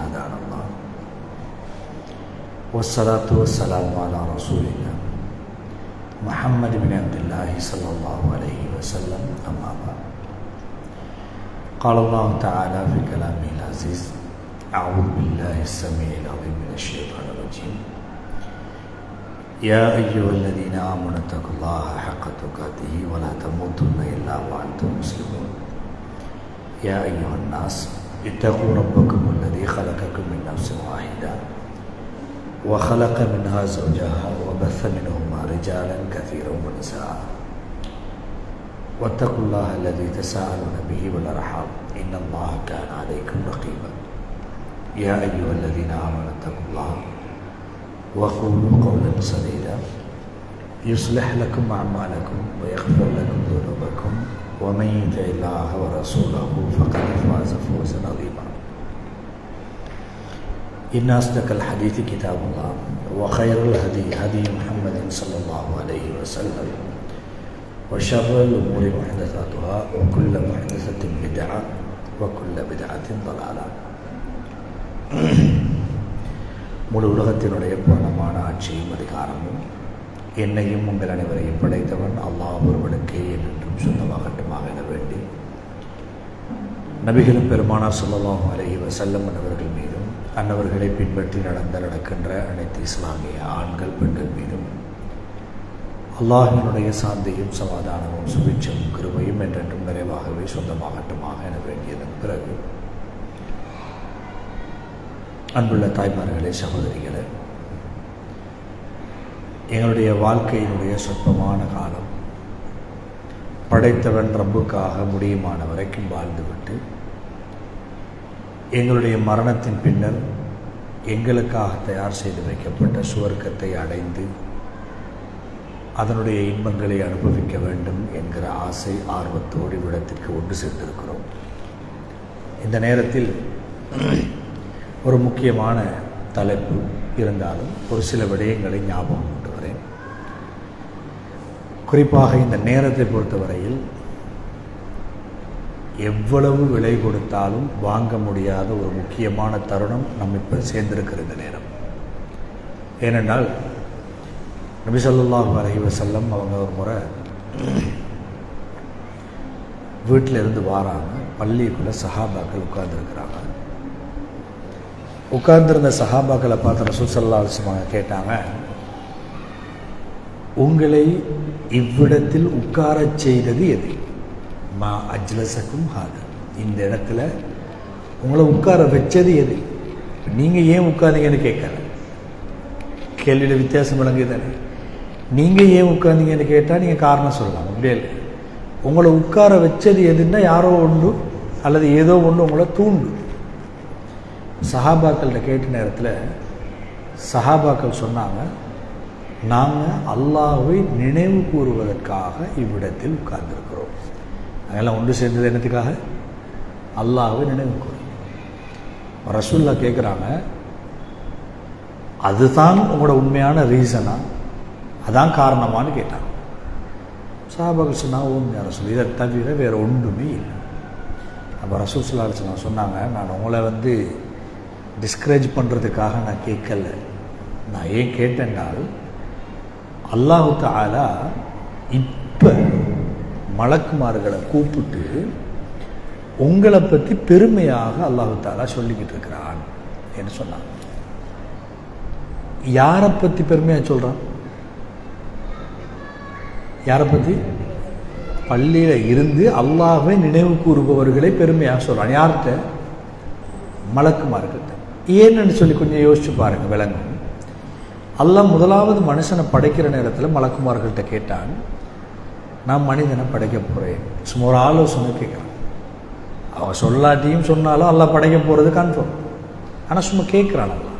هدانا الله والصلاة والسلام على رسول الله محمد بن عبد الله صلى الله عليه وسلم أما بعد قال الله تعالى في كلامه العزيز أعوذ بالله السميع العليم من الشيطان الرجيم يا أيها الذين آمنوا اتقوا الله حق تقاته ولا تموتن إلا وأنتم مسلمون يا أيها الناس اتقوا ربكم الذي خلقكم من نفس واحدة وخلق منها زوجها وبث منهما رجالا كثيرا ونساء واتقوا الله الذي تساءلون به والأرحام إن الله كان عليكم رقيبا يا أيها الذين آمنوا اتقوا الله وقولوا قولا سديدا يصلح لكم أعمالكم ويغفر لكم ذنوبكم ومن يطع الله ورسوله فقد فاز فوزا عظيما إن أصدق الحديث كتاب الله وخير الهدي هدي محمد صلى الله عليه وسلم وشر الأمور محدثاتها وكل محدثة بدعة وكل بدعة ضلالة. முழு உலகத்தினுடைய பூரணமான ஆட்சியும் அதிகாரமும் என்னையும் உங்கள் அனைவரையும் படைத்தவன் அல்லாஹ் ஒருவனுக்கே என்றும் சொந்தமாகட்டுமாக என வேண்டி நபிகளும் பெருமானார் ஸல்லல்லாஹு அலைஹி வஸல்லம் அன்னவர்கள் மீதும் அன்னவர்களை பின்பற்றி நடக்கின்ற அனைத்து இஸ்லாமிய ஆண்கள் பெண்கள் மீதும் அல்லாஹினுடைய சாந்தியும் சமாதானமும் சுபிட்சமும் கிருபையும் என்றென்றும் நிறைவாகவே சொந்தமாகட்டுமாக என வேண்டியதன் பிறகு அன்புள்ள தாய்மார்களே, சகோதரிகளே, எங்களுடைய வாழ்க்கையினுடைய சொற்பமான காலம் படைத்தவன் ரப்புக்காக முடியுமான வரைக்கும் வாழ்ந்துவிட்டு எங்களுடைய மரணத்தின் பின்னர் எங்களுக்காக தயார் செய்து வைக்கப்பட்ட சுவர்க்கத்தை அடைந்து அதனுடைய இன்பங்களை அனுபவிக்க வேண்டும் என்கிற ஆசை ஆர்வத்தோடு இவ்விடத்திற்கு ஒன்று சேர்ந்திருக்கிறோம். இந்த நேரத்தில் ஒரு முக்கியமான தலைப்பு இருந்தாலும் ஒரு சில விடயங்களை ஞாபகம் கொண்டு வரேன். குறிப்பாக இந்த நேரத்தை பொறுத்தவரையில் எவ்வளவு விலை கொடுத்தாலும் வாங்க முடியாத ஒரு முக்கியமான தருணம் நம்ம இப்போ சேர்ந்திருக்கிற இந்த நேரம். ஏனென்றால் நபி ஸல்லல்லாஹு அலைஹி வஸல்லம் அவங்க ஒரு முறை வீட்டில் இருந்து வாராங்க. பள்ளிக்குள்ளே சஹாபாக்கள் உட்கார்ந்துருக்கிறாங்க. உட்கார்ந்திருந்த சஹாபாக்களை பார்த்து ரசூல் ஸல்லல்லாஹு அலைஹி வஸல்லம் கேட்டாங்க, உங்களை இவ்விடத்தில் உட்காரச் செய்தது எது? மா அஜ்லஸக்கும் ஹாதா, இந்த இடத்துல உங்களை உட்கார வச்சது எது? நீங்கள் ஏன் உட்கார்ந்தீங்கன்னு கேட்கல. கேள்வியில் வித்தியாசம் விளங்குதானே. நீங்கள் ஏன் உட்கார்ந்தீங்கன்னு கேட்டால் நீங்கள் காரணம் சொல்லலாம். அப்படியே இல்லை, உங்களை உட்கார வச்சது எதுன்னா யாரோ ஒன்று அல்லது ஏதோ ஒன்று உங்களை தூண்டு. சஹாபாக்கள்கிட்ட கேட்ட நேரத்தில் சஹாபாக்கள் சொன்னாங்க, நாங்கள் அல்லாஹ்வை நினைவு கூறுவதற்காக இவ்விடத்தில் உட்கார்ந்துருக்கிறோம். அதெல்லாம் ஒன்று சேர்ந்தது என்னத்துக்காக? அல்லாஹ்வை நினைவு கூறும். ரசூல்லா கேட்குறாங்க, அதுதான் உங்களோட உண்மையான ரீசனா, அதான் காரணமானு கேட்டாங்க. சஹாபாக்கள் சொன்னாங்க, உண்மையான ரசூல், இதை தவிர வேறு ஒன்றுமே இல்லை. அப்போ ரசூல் ஸல்லல்லாஹு அலைஹி வஸல்லம் சொன்னாங்க, நான் உங்களை டிஸ்கரேஜ் பண்ணுறதுக்காக நான் கேட்கல. நான் ஏன் கேட்டேன்னால், அல்லாஹு தஆலா இப்போ மலக்குமார்களை கூப்பிட்டு உங்களை பற்றி பெருமையாக அல்லாஹு தஆலா சொல்லிக்கிட்டு இருக்கிறான் என்று சொன்னாங்க. யாரை பற்றி பெருமையாக சொல்கிறான்? யாரை பற்றி? பள்ளியில் இருந்து அல்லாஹ்வை நினைவு கூறுபவர்களை பெருமையாக சொல்கிறான். யார்கிட்ட? மலக்குமார்கள்ட்ட. ஏன்னு சொல்லி கொஞ்சம் யோசிச்சு பாருங்க, விளங்கும். அல்லாஹ் முதலாவது மனுஷனை படைக்கிற நேரத்தில் மலக்குமார்கள்ட்ட கேட்டான், நான் மனிதனை படைக்க போகிறேன், சும்மா ஒரு ஆலோசனை கேட்குறான். அவன் சொல்லாட்டியும் சொன்னாலும் அல்லாஹ் படைக்க போகிறது கன்ஃபார்ம். ஆனால் சும்மா கேட்குறான். அல்லாஹ்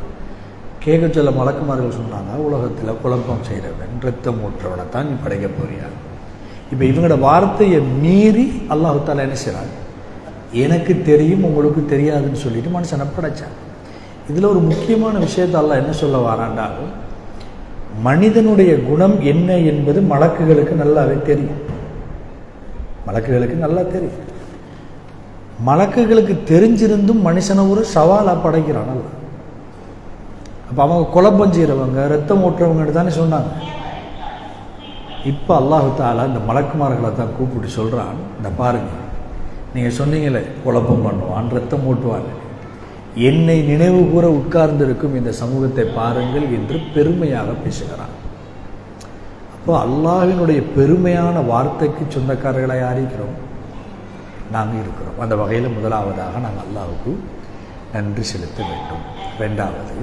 கேட்க சொல்ல மலக்குமார்கள் சொன்னாங்க, உலகத்தில் குழப்பம் செய்கிறவன் ரத்தம் ஊற்றுறவனை தான் நீ படைக்க போறியா? இப்போ இவங்களோட வார்த்தையை மீறி அல்லாஹ் தஆலா என்ன செய்கிறான்? எனக்கு தெரியும் உங்களுக்கு தெரியாதுன்னு சொல்லிட்டு மனுஷனை படைச்சான். இதில் ஒரு முக்கியமான விஷயத்தை அல்லாஹ் என்ன சொல்ல வராண்டால், மனிதனுடைய குணம் என்ன என்பது மலக்குகளுக்கு நல்லாவே தெரியும். மலக்குகளுக்கு நல்லா தெரியும். மலக்குகளுக்கு தெரிஞ்சிருந்தும் மனுஷனை ஒரு சவாலாக படைக்கிறானல்ல. அப்போ அவங்க குழப்பம் செய்கிறவங்க, ரத்தம் ஓட்டுறவங்கன்னு தானே சொன்னாங்க. இப்போ அல்லாஹு தாலா இந்த மலக்குமார்களை தான் கூப்பிட்டு சொல்கிறான், இந்த பாருங்கள், நீங்கள் சொன்னீங்களே குழப்பம் பண்ணுவான், ரத்தம் ஓட்டுவான், என்னை நினைவு கூற உட்கார்ந்திருக்கும் இந்த சமூகத்தை பாருங்கள் என்று பெருமையாக பேசுகிறான். அப்போ அல்லாஹ்வினுடைய பெருமையான வார்த்தைக்கு சொந்தக்காரர்களாக யார் இருக்கிறோம்? நாங்கள் இருக்கிறோம். அந்த வகையில் முதலாவதாக நாங்கள் அல்லாஹ்வுக்கு நன்றி செலுத்த வேண்டும். ரெண்டாவது,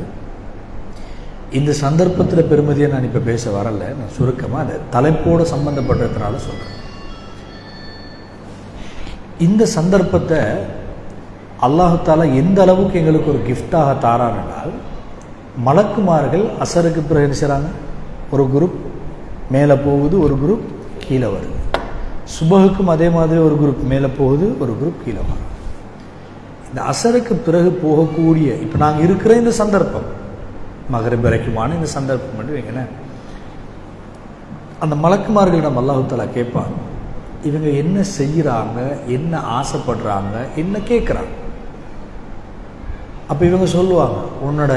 இந்த சந்தர்ப்பத்தில் பெருமதியை நான் இப்போ பேச வரல, நான் சுருக்கமாக அந்த தலைப்போடு சம்பந்தப்பட்டதுனால சொல்கிறேன். இந்த சந்தர்ப்பத்தை அல்லாஹு தாலா எந்த அளவுக்கு எங்களுக்கு ஒரு கிஃப்டாக தாரானால், மலக்குமார்கள் அசருக்கு பிறகு என்ன செய்கிறாங்க? ஒரு குரூப் மேலே போகுது, ஒரு குரூப் கீழே வருது. சுபகுக்கும் அதே மாதிரி ஒரு குரூப் மேலே போகுது, ஒரு குரூப் கீழே வரும். இந்த அசருக்கு பிறகு போகக்கூடிய இப்போ நாங்கள் இருக்கிற இந்த சந்தர்ப்பம் மகரிப் வரைக்குமான இந்த சந்தர்ப்பம் மட்டும் வைங்க. அந்த மலக்குமார்களிடம் அல்லாஹு தாலா கேட்பாங்க, இவங்க என்ன செய்கிறாங்க, என்ன ஆசைப்படுறாங்க, என்ன கேட்குறாங்க. அப்போ இவங்க சொல்லுவாங்க, உன்னோட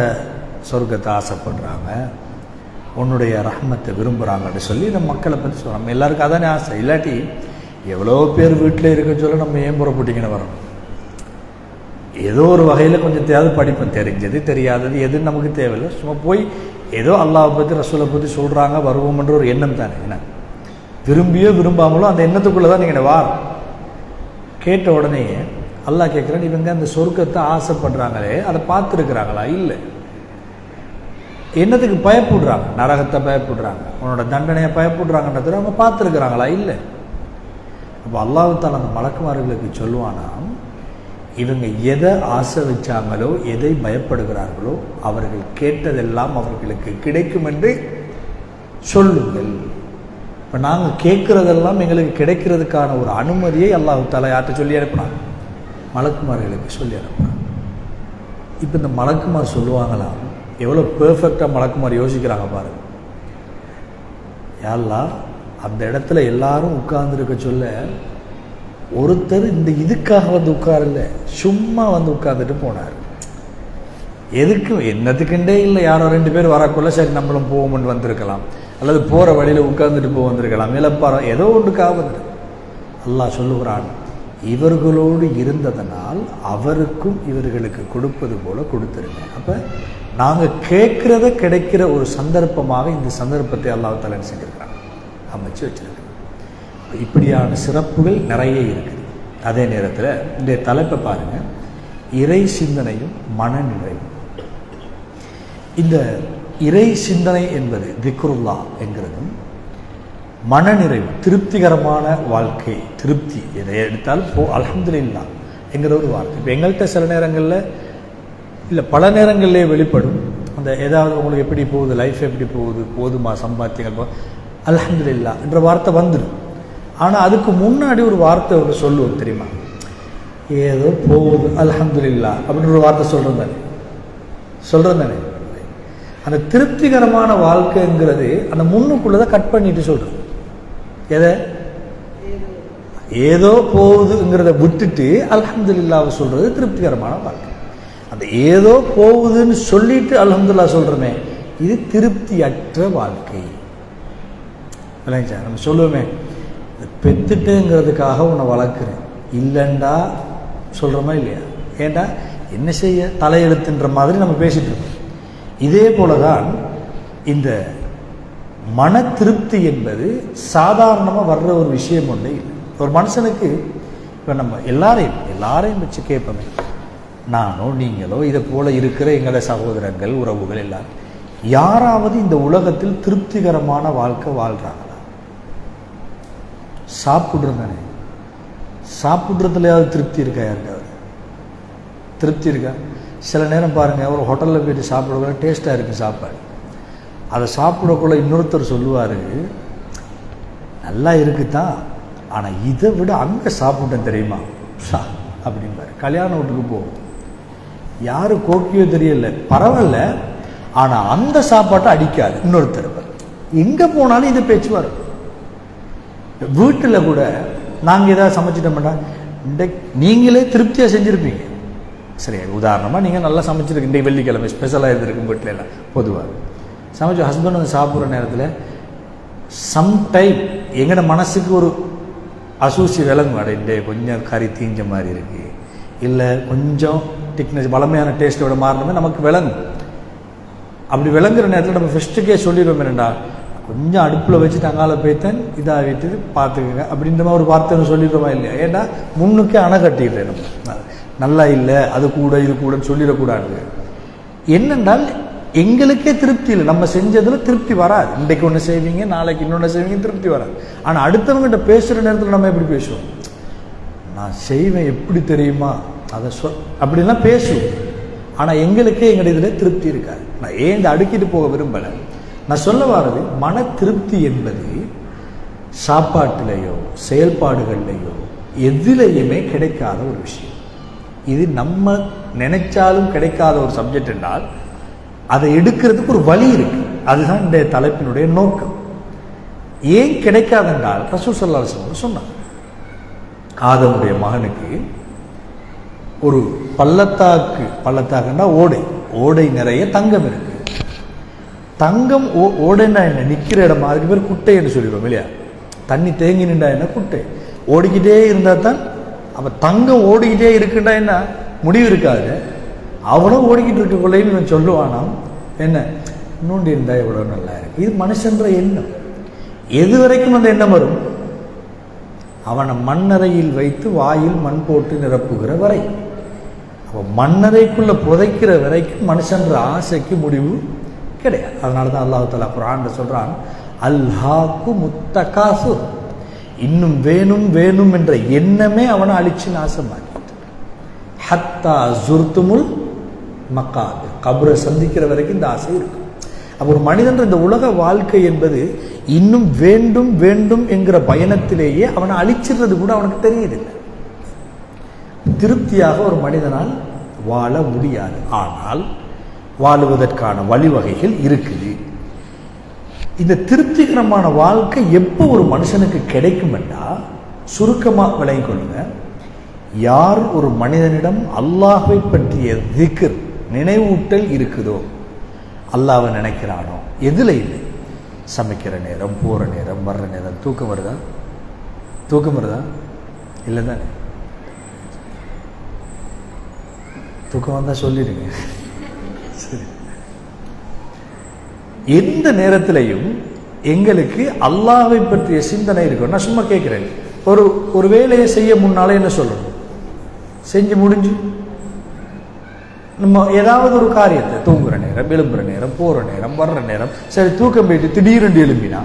சொர்க்கத்தை ஆசைப்படுறாங்க, உன்னுடைய ரஹ்மத்தை விரும்புகிறாங்கன்னு சொல்லி இந்த மக்களை பற்றி சொல்கிறோம். நம்ம எல்லாருக்கும் அதானே ஆசை. இல்லாட்டி எவ்வளோ பேர் வீட்டில் இருக்க சொல்ல நம்ம ஏன் புறப்பட்டிங்கன்னு வரணும். ஏதோ ஒரு வகையில் கொஞ்சம் தேவை படிப்போம், தெரிஞ்சது தெரியாதது எதுன்னு நமக்கு தேவையில்லை. சும்மா போய் ஏதோ அல்லாஹ் பற்றி ரசூலை பற்றி சொல்கிறாங்க வருவோம்ன்ற ஒரு எண்ணம் தானே. என்ன விரும்பியோ விரும்பாமலோ அந்த எண்ணத்துக்குள்ளே தான் நீங்கள் வாரம். கேட்ட உடனே அல்லாஹ் கேட்குறேன், இவங்க அந்த சொர்க்கத்தை ஆசைப்படுறாங்களே அதை பார்த்துருக்குறாங்களா? இல்லை. என்னத்துக்கு பயப்படுறாங்க? நரகத்தை பயப்படுறாங்க, உன்னோட தண்டனையை பயப்படுறாங்கன்றத அவங்க பார்த்துருக்குறாங்களா? இல்லை. அப்போ அல்லாஹ் தாலா அந்த மலக்குமார்களுக்கு சொல்லுவானா, இவங்க எதை ஆசை வச்சாங்களோ, எதை பயப்படுகிறார்களோ அவர்கள் கேட்டதெல்லாம் அவர்களுக்கு கிடைக்கும் என்று சொல்லுங்கள். இப்போ நாங்கள் கேட்குறதெல்லாம் எங்களுக்கு கிடைக்கிறதுக்கான ஒரு அனுமதியை அல்லாஹ் தாலா யார்கிட்ட சொல்லி அனுப்புனாங்க? மலக்குமார்களுக்கு சொல்லி அனுப்புனாங்க. இப்போ இந்த மலக்குமார் சொல்லுவாங்களாம், எவ்வளோ பெர்ஃபெக்டாக மலக்குமார் யோசிக்கிறாங்க பாருங்க. யாரெல்லாம் அந்த இடத்துல எல்லாரும் உட்கார்ந்துருக்க சொல்ல, ஒருத்தர் இந்த இதுக்காக வந்து உட்காரல, சும்மா வந்து உட்கார்ந்துட்டு போனார். எதுக்கு என்னத்துக்குண்டே இல்லை. யாரோ 2 பேர் வரக்குள்ள சரி நம்மளும் போவோம்னு வந்திருக்கலாம், அல்லது போகிற வழியில் உட்கார்ந்துட்டு போக வந்திருக்கலாம், இழப்பாரம் ஏதோ ஒன்றுக்காக வந்து. அல்லாஹ் சொல்லுகிறான், இவர்களோடு இருந்ததனால் அவருக்கும் இவர்களுக்கு கொடுப்பது போல கொடுத்துருங்க. அப்போ நாங்கள் கேட்குறத கிடைக்கிற ஒரு சந்தர்ப்பமாக இந்த சந்தர்ப்பத்தை அல்லாஹ் தஆலா செஞ்சிருக்கிறாங்க, அமைச்சு வச்சிருக்கிறாங்க. இப்படியான சிறப்புகள் நிறைய இருக்குது. அதே நேரத்தில் இந்த தலைப்பை பாருங்கள், இறை சிந்தனையும் மனநிறைவும். இந்த இறை சிந்தனை என்பது திக்ருல்லா என்கிறதும், மனநிறைவு திருப்திகரமான வாழ்க்கை, திருப்தி எதை எடுத்தாலும் அல்ஹம்துலில்லாஹ் என்கிற ஒரு வார்த்தை. இப்போ எங்கள்கிட்ட சில நேரங்களில் இல்லை பல நேரங்களிலே வெளிப்படும். அந்த ஏதாவது உங்களுக்கு எப்படி போகுது, லைஃப் எப்படி போகுது, போதுமா சம்பாத்தியங்கள், அல்ஹம்துலில்லாஹ் என்ற வார்த்தை வந்துடும். ஆனால் அதுக்கு முன்னாடி ஒரு வார்த்தை ஒன்று சொல்லுவோம் தெரியுமா? ஏதோ போகுது அல்ஹம்துலில்லாஹ் அப்படின்ற ஒரு வார்த்தை சொல்கிறேன் தானே. அந்த திருப்திகரமான வாழ்க்கைங்கிறது அந்த முன்னுக்குள்ளதை கட் பண்ணிட்டு சொல்கிறது. எதை? ஏதோ போகுதுங்கிறத விட்டுட்டு அல்ஹம்துலில்லாஹ் சொல்கிறது திருப்திகரமான வாழ்க்கை. அந்த ஏதோ போகுதுன்னு சொல்லிட்டு அல்ஹம்துலில்லாஹ் சொல்கிறோமே, இது திருப்தியற்ற வாழ்க்கை. இல்லைங்க சார், நம்ம சொல்லுவோமே, பெத்துட்டுங்கிறதுக்காக உன்னை வளர்க்குறேன் இல்லைண்டா சொல்கிறோமா இல்லையா? ஏண்டா என்ன செய்ய தலையெழுத்துன்ற மாதிரி நம்ம பேசிகிட்டு இருக்கோம். இதே போல தான் இந்த மன திருப்தி என்பது சாதாரணமாக வர்ற ஒரு விஷயம் ஒன்றே இல்லை. ஒரு மனுஷனுக்கு இப்போ நம்ம எல்லாரையும் வச்சு கேட்போமே, நானோ நீங்களோ இதை போல இருக்கிற எங்களோட சகோதரங்கள் உறவுகள் எல்லாரும் யாராவது இந்த உலகத்தில் திருப்திகரமான வாழ்க்கை வாழ்கிறாங்களா? சாப்பிட்றதானே, சாப்பிட்றதுலையாவது திருப்தி இருக்கா? யாருக்காவது திருப்தி இருக்கா? சில நேரம் பாருங்கள், ஒரு ஹோட்டலில் போய்ட்டு சாப்பிடக்குள்ள டேஸ்ட்டாக இருக்குது சாப்பாடு, அதை சாப்பிடக்குள்ள இன்னொருத்தர் சொல்லுவார், நல்லா இருக்குதான், ஆனால் இதை விட அங்கே சாப்பிட்டேன் தெரியுமா அப்படின்பாரு. கல்யாண வீட்டுக்கு போகும், யாரு கோக்கியோ தெரியல, பரவாயில்ல, ஆனால் அந்த சாப்பாட்டை அடிக்காது இன்னொருத்தர். எங்கே போனாலும் இது பேச்சு வரும். வீட்டில் கூட நாங்கள் ஏதாவது சமைச்சிட்டோம்னா நீங்களே திருப்தியாக செஞ்சுருப்பீங்க. சரி, உதாரணமாக நீங்கள் நல்லா சமைச்சிருக்கு, இன்றைக்கு வெள்ளிக்கிழமை ஸ்பெஷலாக இருந்திருக்கும் வீட்டில் எல்லாம் பொதுவாக சமைச்சு ஹஸ்பண்ட் வந்து சாப்பிட்ற நேரத்தில் சம்டைம் எங்களோட மனசுக்கு ஒரு அசூசி விளங்கும். அடைந்தே கொஞ்சம் கறி தீஞ்ச மாதிரி இருக்குது, இல்லை கொஞ்சம் திக்னஸ் பழமையான டேஸ்ட்டோட மாறினமே நமக்கு விளங்கும். அப்படி விளங்குற நேரத்தில் நம்ம ஃபஸ்ட்டுக்கே சொல்லிடுவோம், என்னென்னா கொஞ்சம் அடுப்பில் வச்சுட்டு அங்கால போய்த்தேன் இதாகிட்டு பார்த்துக்குங்க அப்படின்ற மாதிரி ஒரு வார்த்தை சொல்லிடுறோமா இல்லையா? ஏன்னா முன்னுக்கே அணை கட்டிடுறேன் நம்ம, நல்லா இல்லை அது கூட இது கூடன்னு சொல்லிடக்கூடாது. என்னென்றால் எங்களுக்கே திருப்தி இல்லை, நம்ம செஞ்சதில் திருப்தி வராது. இன்றைக்கு ஒன்று செய்வீங்க, நாளைக்கு இன்னொன்று செய்வீங்க, திருப்தி வராது. ஆனால் அடுத்தவங்ககிட்ட பேசுகிற நேரத்தில் நம்ம எப்படி பேசுவோம்? நான் செய்வேன் எப்படி தெரியுமா, அதை அப்படின்லாம் பேசுவோம். ஆனால் எங்களுக்கே எங்களுடைய இதில் திருப்தி இருக்காது. நான் ஏன் இந்த அடுக்கிட்டு போக விரும்பலை. நான் சொல்ல வர்றது, மன திருப்தி என்பது சாப்பாட்டிலேயோ செயல்பாடுகள்லையோ எதிலையுமே கிடைக்காத ஒரு விஷயம். இது நம்ம நினைச்சாலும் கிடைக்காத ஒரு சப்ஜெக்ட் என்றால் அதை எடுக்கிறதுக்கு ஒரு வழி இருக்கு. அதுதான் இந்த தலைப்பினுடைய நோக்கம். ஏன் கிடைக்காதென்றால் ரசூல் ஸல்லல்லாஹு அலைஹி வஸல்லம் சொன்னார், ஆதமுடைய மகனுக்கு ஒரு பள்ளத்தாக்குன்னா ஓடை நிறைய தங்கம் இருக்கு. தங்கம் ஓடைன்னா என்ன, நிற்கிற இடம், அதுக்கு பேர் குட்டை என்று சொல்லிடுவோம் இல்லையா? தண்ணி தேங்கி நின்றா என்ன குட்டை, ஓடிக்கிட்டே இருந்தால் தான். அப்போ தங்கம் ஓடிக்கிட்டே இருக்குண்டா என்ன, முடிவு இருக்காது. அவ்வளோ ஓடிக்கிட்டு இருக்கக்குள்ளேயும் இவன் சொல்லுவானாம், என்ன இன்னொன்று இருந்தால் எவ்வளோ நல்லா இருக்கு. இது மனுஷன்ற எண்ணம். எது வரைக்கும் அந்த எண்ணம் வரும்? அவனை மண்ணறையில் வைத்து வாயில் மண் போட்டு நிரப்புகிற வரை. அப்போ மண்ணறைக்குள்ளே புதைக்கிற வரைக்கும் மனுஷன்ற ஆசைக்கு முடிவு கிடையாது. அதனால தான் அல்லாஹ் தஆலா குர்ஆன்ல சொல்றான், அல்ஹாக்கு முத்தகாசுர், இன்னும் வேணும் வேணும் என்ற எண்ணமே அவனை அழிச்சு நாசமாக்கிட்டு. ஹத்தா ஜுர்துமுல் மக்காது, கபரை சந்திக்கிற வரைக்கும் இந்த ஆசை இருக்கும். அப்போ ஒரு மனிதன் இந்த உலக வாழ்க்கை என்பது இன்னும் வேண்டும் வேண்டும் என்கிற பயணத்திலேயே அவனை அழிச்சிடுறது கூட அவனுக்கு தெரியுதில்லை. திருப்தியாக ஒரு மனிதனால் வாழ முடியாது. ஆனால் வாழுவதற்கான வழிவகைகள் இருக்குது. இந்த திருப்திகரமான வாழ்க்கை எப்போ ஒரு மனுஷனுக்கு கிடைக்கும் என்றால், சுருக்கமாக விளங்கிக் கொள்ளுங்க, யார் ஒரு மனிதனிடம் அல்லாஹ்வை பற்றிய திக்ர் நினைவூட்டல் இருக்குதோ, அல்லாஹ்வை நினைக்கிறானோ, எதில் இல்லை, சமைக்கிற நேரம், போகிற நேரம், வர்ற நேரம். தூக்கம் வருதா? இல்லை தானே? தூக்கம் வந்தால் சொல்லிடுங்க. சரி, எந்த நேரத்திலையும் எங்களுக்கு அல்லாஹ்வை பற்றிய சிந்தனை இருக்கும். நான் சும்மா கேட்குறேன், ஒரு வேலையை செய்ய முன்னாலே என்ன சொல்லணும்? செஞ்சு முடிஞ்சு நம்ம ஏதாவது ஒரு காரியத்தை, தூங்குற நேரம், எழும்புற நேரம், போகிற நேரம், வர்ற நேரம், சரி தூக்கம் போயிட்டு திடீரென்று எழும்பினா,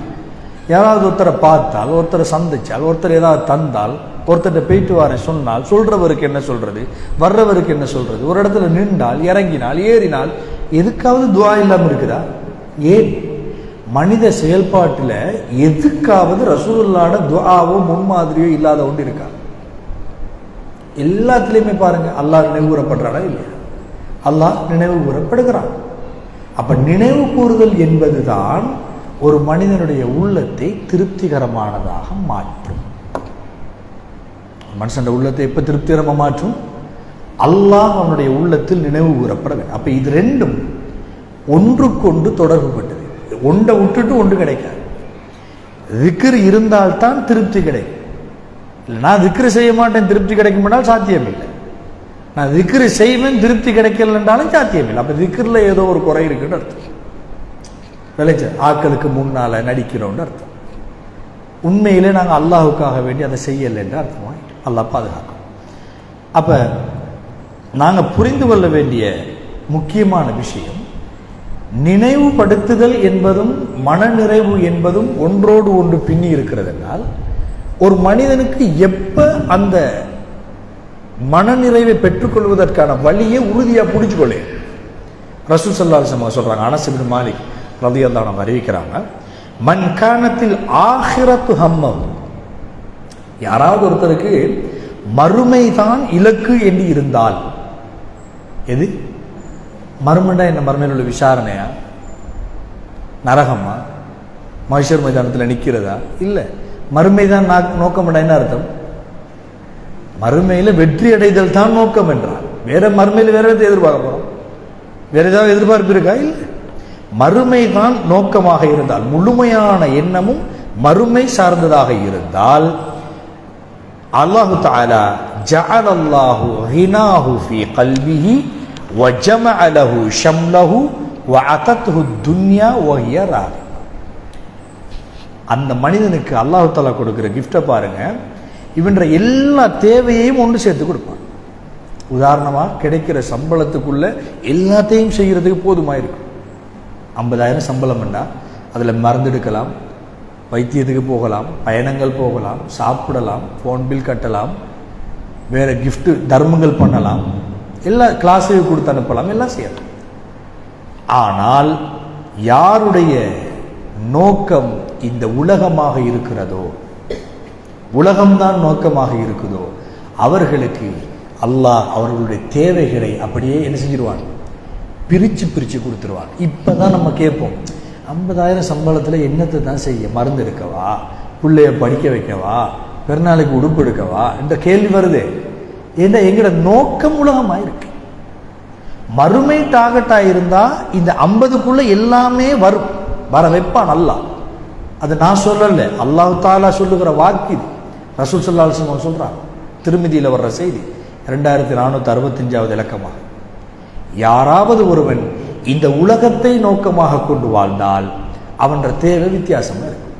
யாராவது ஒருத்தரை பார்த்தால், ஒருத்தரை சந்திச்சால், ஒருத்தர் ஏதாவது தந்தால், ஒருத்தர்கிட்ட போயிட்டு வரேன் சொன்னால், சொல்றவருக்கு என்ன சொல்றது, வர்றவருக்கு என்ன சொல்றது, ஒரு இடத்துல நின்றால், இறங்கினால், ஏறினால், எதுக்காவது துஆ இல்லாமல் இருக்குதா? ஏன்? மனித செயல்பாட்டில் எதுக்காவது ரசூலுல்லாஹ்வோட துஆவோ முன்மாதிரியோ இல்லாத ஒன்று இருக்கா? எல்லாத்துலேயுமே பாருங்க, அல்லாஹ் நினைவு கூறப்படுறானா இல்லையா? அல்லாஹ் நினைவு கூறப்படுகிறான். அப்ப நினைவு கூறுதல் என்பதுதான் ஒரு மனிதனுடைய உள்ளத்தை திருப்திகரமானதாக மாற்றும். மனுஷன் உள்ளத்தை எப்ப திருப்திகரமாக மாற்றும்? அல்லாஹ் அவனுடைய உள்ளத்தில் நினைவு கூறப்பட வேண்டும். அப்ப இது ரெண்டும் ஒன்றுக்கொண்டு தொடர்புபட்டது. ஒன்றை விட்டுட்டு ஒன்று கிடைக்காது. திக்ர் இருந்தால்தான் திருப்தி கிடைக்கும். இல்லை நான் திக்ரு செய்ய மாட்டேன் திருப்தி கிடைக்கும்னால் சாத்தியம் இல்லை. நான் திக்ரு செய்வேன் திருப்தி கிடைக்கலன்றாலும் சாத்தியம் இல்லை. அப்ப திக்ரில் ஏதோ ஒரு குறை இருக்குன்னு அர்த்தம். விளைச்ச ஆக்களுக்கு முன்னால நடிக்கிறோம்னு அர்த்தம். உண்மையிலே நாங்கள் அல்லாஹுக்காக வேண்டி அதை செய்யலை என்று அர்த்தமா? அல்லாஹ் பாதுகாக்கும். அப்ப நாங்கள் புரிந்து கொள்ள வேண்டிய முக்கியமான விஷயம், நினைவுபடுத்துதல் என்பதும் மனநிறைவு என்பதும் ஒன்றோடு ஒன்று பின்னி இருக்கிறது என்றால், ஒரு மனிதனுக்கு எப்ப அந்த மனநிறைவை பெற்றுக்கொள்வதற்கான வழியை உறுதியா பிடிச்சுக்கொள்ள. ரசூல் ஸல்லல்லாஹு அலைஹி வஸல்லம் சொல்றாங்க, அனஸ் இப்னு மாலிக் ரலியல்லாஹு அன்ஹு அறிவிக்கிறாங்க, மன் கானத்தில் ஆகிரத்து ஹம்மம், யாராவது ஒருத்தருக்கு மறுமைதான் இலக்கு என்று இருந்தால், எது மறுமைண்டா என்ன? மறுமையில் உள்ள விசாரணையா, நரகமா, மஹ்ஷர் மைதானத்தில் நிற்கிறதா? இல்லை, மறுமைதான் நோக்கம்டா என்ன அர்த்தம்? மறுமையில வெற்றி அடைதல் தான் நோக்கம் என்றார். வேற மறுமையில வேற எதாவது எதிர்பார்க்க போறோம்? வேற ஏதாவது எதிர்பார்ப்பு இருக்கா? இல்லை. மறுமை தான் நோக்கமாக இருந்தால், முழுமையான எண்ணமும் மறுமை சார்ந்ததாக இருந்தால், அல்லாஹு தஆலா ஜஅலல்லாஹு கினாஹு ஃபீ கல்பிஹி வ ஜமஅ லஹு ஷம்லஹு வ அதத்ஹு துன்யா வ ஹிய ராகிபா. அந்த மனிதனுக்கு அல்லாஹு தஆலா கொடுக்கிற கிஃப்ட்டை பாருங்க. இவன்ற எல்லா தேவையையும் ஒன்று சேர்த்து கொடுப்பான். உதாரணமாக கிடைக்கிற சம்பளத்துக்குள்ள எல்லாத்தையும் செய்யறதுக்கு போதுமா இருக்கும். 50,000 சம்பளம் என்றால் அதில் மருந்தெடுக்கலாம், வைத்தியத்துக்கு போகலாம், பயணங்கள் போகலாம், சாப்பிடலாம், ஃபோன் பில் கட்டலாம், வேற கிஃப்ட் தர்மங்கள் பண்ணலாம், எல்லா கிளாஸுக்கு கொடுத்து அனுப்பலாம், எல்லாம் செய்யலாம். ஆனால் யாருடைய நோக்கம் இந்த உலகமாக இருக்கிறதோ, உலகம்தான் நோக்கமாக இருக்குதோ, அவர்களுக்கு அல்லாஹ் அவர்களுடைய தேவைகளை அப்படியே என்ன செஞ்சிருவான்? பிரித்து பிரித்து கொடுத்துருவான். இப்போ தான் நம்ம கேட்போம், 50,000 சம்பளத்தில் என்னத்தை தான் செய்ய? மருந்து எடுக்கவா, பிள்ளைய படிக்க வைக்கவா, பெருநாளைக்கு உடுப்பு எடுக்கவா என்ற கேள்வி வருது. ஏன்னா எங்களோட நோக்கம் உலகமாக இருக்கு. மறுமை டார்கெட்டாக இருந்தால் இந்த 50க்குள்ள எல்லாமே வரும், வர வைப்பான் அல்லாஹ். அது நான் சொல்லல, அல்லாஹ் தஆலா சொல்லுகிற வாக்கு இது. ரசூல் ஸல்லல்லாஹு அலைஹி வஸல்லம் சொல்றாங்க, திருமதியில் வர்ற செய்தி 2465வது இலக்கமாக. யாராவது ஒருவன் இந்த உலகத்தை நோக்கமாக கொண்டு வாழ்ந்தால் அவன் தேவை வித்தியாசமா இருக்கும்.